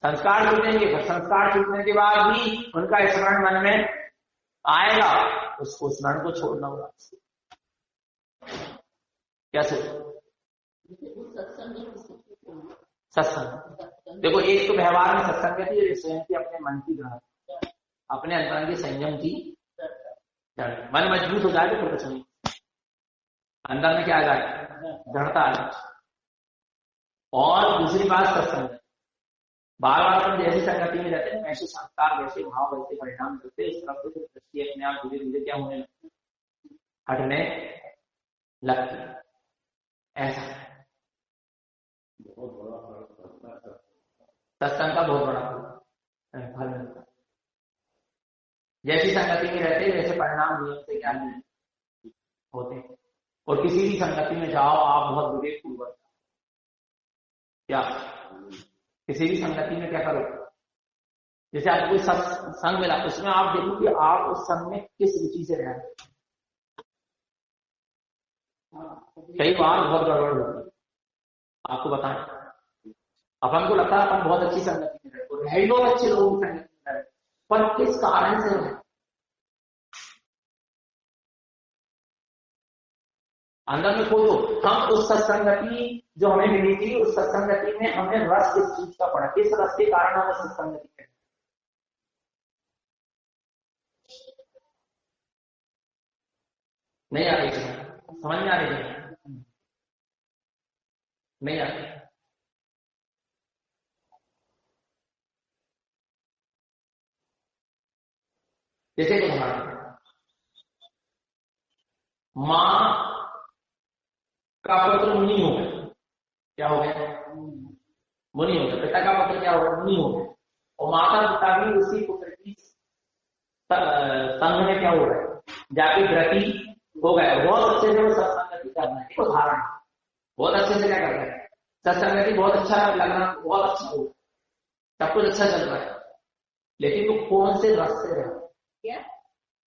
संस्कार छूटेंगे, फिर संस्कार छूटने के बाद भी उनका स्मरण मन में आएगा, उसको स्मरण को छोड़ना होगा। कैसे सत्संग, देखो एक तो व्यवहार में सत्संग है, स्वयं की अपने मन की ग्रहण, अपने अंतरंग के संयम की, मन मजबूत हो जाए तो फिर कुछ नहीं, अंदर में क्या आ जाए, दृढ़ता आ जाए। और दूसरी बात सत्संग, बार बार हम जैसी संगति में रहते हैं वैसे संस्कार, वैसे भाव, वैसे परिणाम मिलते, इस तरफ से दृष्टि अपने आप धीरे धीरे क्या होने लगती, हटने लगती। ऐसा सत्संग का बहुत बड़ा फल मिलता है। जैसी संगति में रहते वैसे परिणाम नियम से क्या नहीं होते। और किसी भी संगति में जाओ आप बहुत विवेकपूर्वक, क्या किसी भी संगति में क्या करो, जैसे आपको कोई संग मिला उसमें आप देखो कि आप उस संग में किस रुचि से रह रहे हैं। कई बार बहुत गड़बड़ होती है, आपको बताएं, अपन को लगता है अपन बहुत अच्छी संगति में रहे, बहुत अच्छे लोगों की संगति में रहे, पर किस कारण से रहे, अंदर में खोजो। हम उस सत्संगति जो हमें मिली थी, उस सत्संगति में हमें रस किस चीज का पड़ा, किस रस के कारण हम उस सत्संगति में, नहीं आ रही, समझ में आ रही है, नहीं आ रही। जैसे कि मां का पुत्र मुनि हो गया, क्या हो गया, मुनि हो गया, पिता का पुत्र क्या हो गया, मुनि हो गया, और माता पिता भी उसी पुत्र की संग में क्या हो गया, जाके व्रती हो गया। बहुत अच्छे से वो सत्संगति करना है, उदाहरण बहुत अच्छे से क्या कर रहा है, सत्संगति बहुत अच्छा लगना, बहुत अच्छा हो, सब कुछ अच्छा चल रहा है, लेकिन वो कौन से रस से रहा,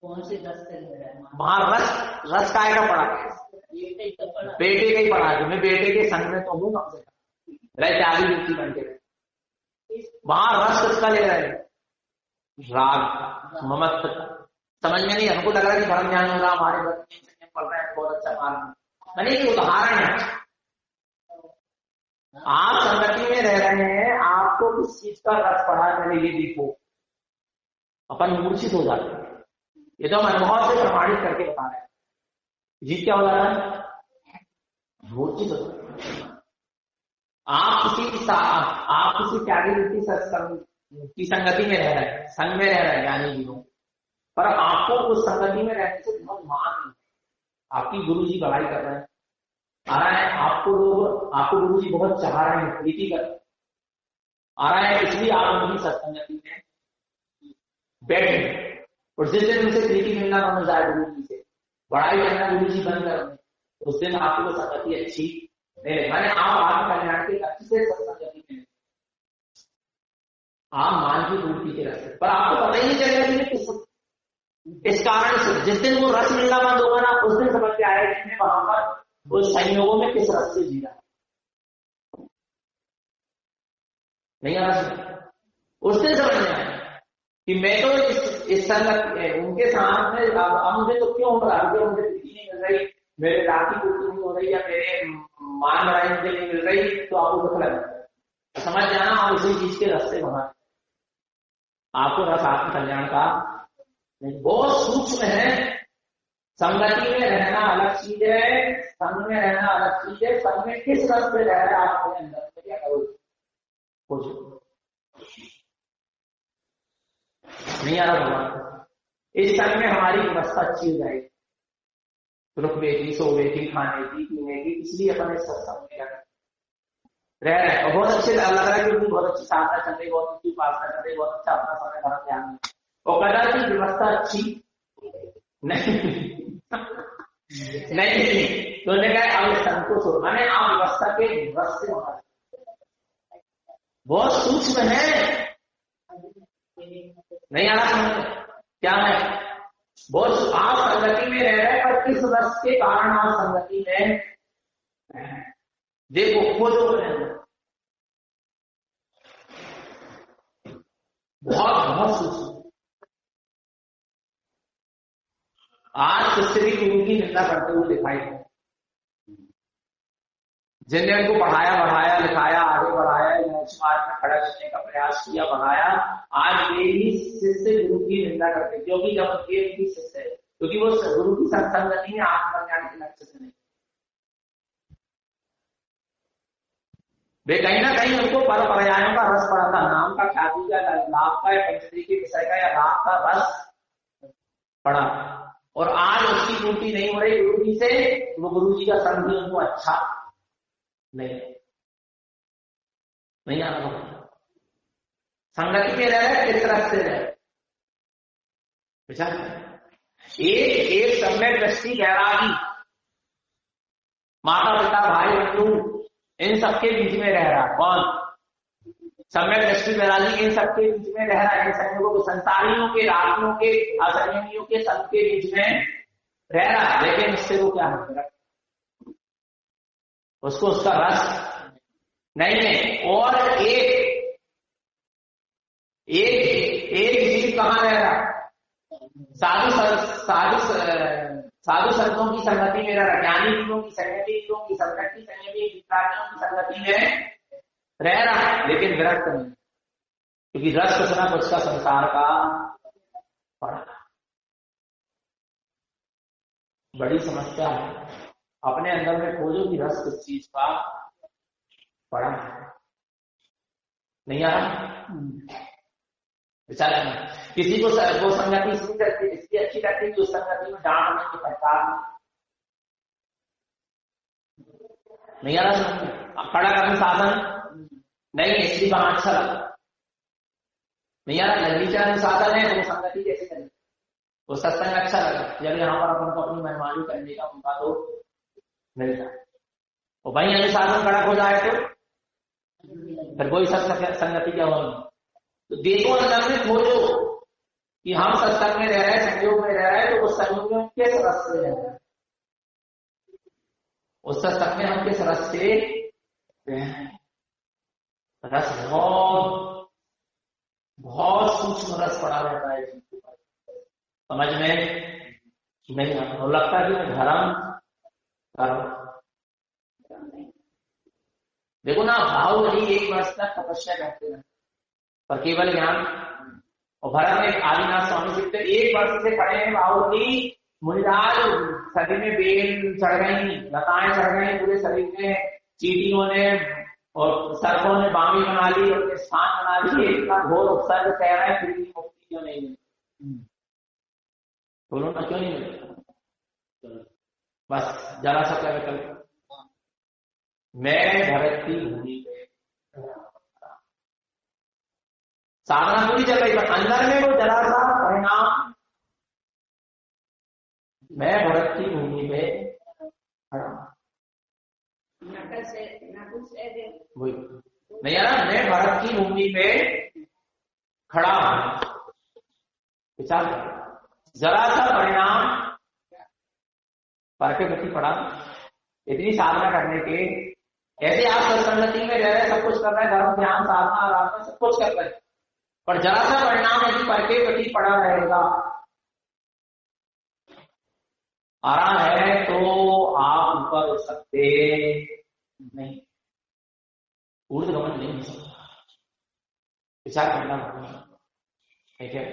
कौन से रस से ले रहा है? वहां रस काय का पड़ा, बेटे ही तो पड़ा। बेटे का ही पड़ा है। मैं बेटे के संग में तो हूँ कम से कम, रह त्यागी वृत्ति बन के। वहां रस किसका ले रहे हैं? राग ममत्व का। समझ में नहीं, हमको लग रहा है कि धर्म ज्ञान हो रहा, हमारे बच्चे पढ़ रहे हैं, बहुत अच्छा मार्ग। नहीं, उदाहरण है। आप संगति में रह रहे हैं, आपको किस चीज का रस पड़ा है, मैंने ये देखो, अपन मूर्छित हो जाते हैं। ये तो हम अनुभव से प्रमाणित करके बता रहे हैं। जी क्या हो रहा है? मूर्छित हो जाते हैं। आप किसी त्यागी वृत्ति की संगति में रह रहे हैं, संग में रह रहे हैं ज्ञानी जी लोग, पर आपको उस संगति में रहने से बहुत मान है। आपकी गुरु जी बढ़ाई कर रहे हैं, आ रहा है आपको गुरु जी बहुत चाह रहे हैं, प्रीति कर आ रहा है, इसलिए आप उनकी सत्संगति में बैठे। और जिस दिन उनसे प्रीति मिलना बंद हो जाए, गुरु जी से बढ़ाई करना गुरु जी बंद कर, उस दिन आपको संगति अच्छी नहीं। मैंने आप आत्म कल्याण के अच्छे से सत्संगति में आप मान की पूर्ति के रास्ते, पर आपको पता ही नहीं चलेगा कि इस कारण से जिस दिन वो रस मिलना बंद होगा ना, उस दिन समझ के आएगा कि मैं वहां पर उस संयोगों में किस रस से जी रहा नहीं आ रहा। उस दिन समझ में आएगा कि मैं तो इस संगत उनके साथ में, अब मुझे तो क्यों हो रहा है, मुझे प्रीति नहीं मिल रही, मेरे रात की पूर्ति नहीं हो रही, या मेरे मान बढ़ाई मुझे नहीं मिल रही, तो आपको दुख लगेगा। समझ जाना, आप उसी चीज के रास्ते वहां आपको रस आत्म कल्याण का बहुत सूक्ष्म है। संगति में रहना अलग चीज है, संग में रहना अलग चीज है। संग में किस रस से रह रहे हैं आप अपने अंदर में, क्या करो नहीं आ रहा भगवान। इस संग में हमारी व्यवस्था अच्छी हो जाएगी, रुकने की, सोने की, खाने की, पीने की, इसलिए अपन इस सत्संग में रह रहे हैं। और बहुत अच्छे लग रहा है क्योंकि बहुत अच्छी साधना चल रही, बहुत अच्छी उपासना चल रही, बहुत अच्छा अपना समय धर्म ध्यान, और कदा की व्यवस्था अच्छी नहीं तो उन्होंने कहा अब संतोष हो, मैंने आप व्यवस्था के रस से होना बहुत सूक्ष्म है, नहीं आ रहा क्या है। बहुत आप संगति में रह रहे हैं, पर किस रस के कारण आप संगति में देखो खोजो, बहुत सूक्ष्म। आज किससे भी गुरु की निंदा करते हुए दिखाई दे, जिनने उनको पढ़ाया, बढ़ाया, लिखाया, आगे बढ़ाया, मार्ग में खड़ा करने का प्रयास किया, बढ़ाया, आज वे ही शिष्य गुरु की निंदा करते, क्योंकि जब ये उनकी शिष्य है, क्योंकि वो गुरु की सत्संगति में आत्मज्ञान के लक्ष्य से नहीं, वे कहीं ना कहीं उनको पर पर्यायों का रस पड़ा था, नाम का, ख्याति का, लाभ का, या पंचमी के विषय का, या राग का रस पड़ा, और आज उसकी पूर्ति नहीं हो रही गुरु जी से, वो गुरु जी का संग भी उनको अच्छा नहीं आ रहा। संगति में रह रहे, किस तरह से रहे, एक सम्यक दृष्टि गहराई, माता पिता भाई बंधु इन सबके बीच में रह रहा। कौन? सम्यक दृष्टि गहराई इन सबके बीच में रह रहा है। संयोगों के, संसारियों के, रागियों के, असंयमियों के, सबके बीच में रह रहा है, लेकिन इससे वो क्या है, उसको उसका रस नहीं है। और एक जीव कहां रह रहा, साधु संतों की संगति में रह रहा, ज्ञानी जीवों की संगति, जीवों की संगति, संयमी विद्यार्थियों की संगति में रह रहा, लेकिन विरक्त नहीं, क्योंकि रस कुछ ना कुछ का संसार का पड़ा। बड़ी समस्या है, अपने अंदर में खोजो कि रस किस चीज का पड़ा है, नहीं आ रहा विचार। किसी को वो संगति इसकी अच्छी लगती है कि उस संगति में डांटने की पहचान नहीं आ रहा, खड़ा करने साधन नहीं है, इसलिए वहां अच्छा लगा नहीं आ रहा। लंबीचा अनुसाधन है, तो वो संगति कैसे करें, वो सत्संग अच्छा लगा, जब यहाँ पर अपन को अपनी मेहरबानी करने का मौका तो मिलता है, और वही अनुसाधन कड़क हो जाए तो फिर कोई संगति क्या होगी। तो देखो अंदर में खोजो, कि हम सत्संग में रह रहे हैं, संयोग में रह रहे हैं, तो उस संयोग में किस रस से रह रहे हैं, उस सत्संग में हम किस रस से रह रहे हैं। रस बहुत बहुत सूक्ष्म रस पड़ा रहता है, समझ में नहीं आता, और लगता है कि मैं धर्म कर रहा हूं। देखो ना, भाव वही 1 वर्ष तक तपस्या करते हैं पर केवल ज्ञान। और भरत में आदिनाथ स्वामी जी तो 1 वर्ष से खड़े हैं बाहुबली, मुनिराज शरीर में बेल चढ़ गई, लताएं चढ़ गई पूरे शरीर में, चींटियों ने और सर्पों ने बामी बना ली और स्थान बना ली, इतना घोर उपसर्ग कह रहा है, फिर भी मुक्ति क्यों नहीं मिली? बोलो ना, क्यों नहीं मिली? बस जरा सा क्या विकल्प, मैं भरत की भूमि पे साधना पूरी चल रही, पर अंदर में वो जरा सा परिणाम, मैं भरत की भूमि पे खड़ा, नहीं यार, मैं भरत की भूमि पे खड़ा हूं, विचार जरा सा परिणाम पर के प्रति पड़ा। इतनी साधना करने के, ऐसे आप सत्संगति में रह रहे, सब कुछ कर रहे हैं, धर्म ध्यान साधना आराधना सब कुछ कर रहे हैं, पर जरा सा परिणाम यदि पर के प्रति पड़ा रहेगा, आ रहा है, तो आप ऊपर उठ सकते नहीं, ऊर्ध्वगमन नहीं हो सकता। विचार करना होगा, ठीक है।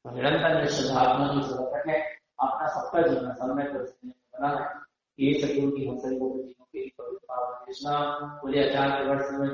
तो निरंतर निष्ठात्मा की जरूरत है, अपना सबका जीवन समय पर बना है। ये सतगुरु की हम सभी को जीवों के कृष्णा बोले आचार्य वर्ष में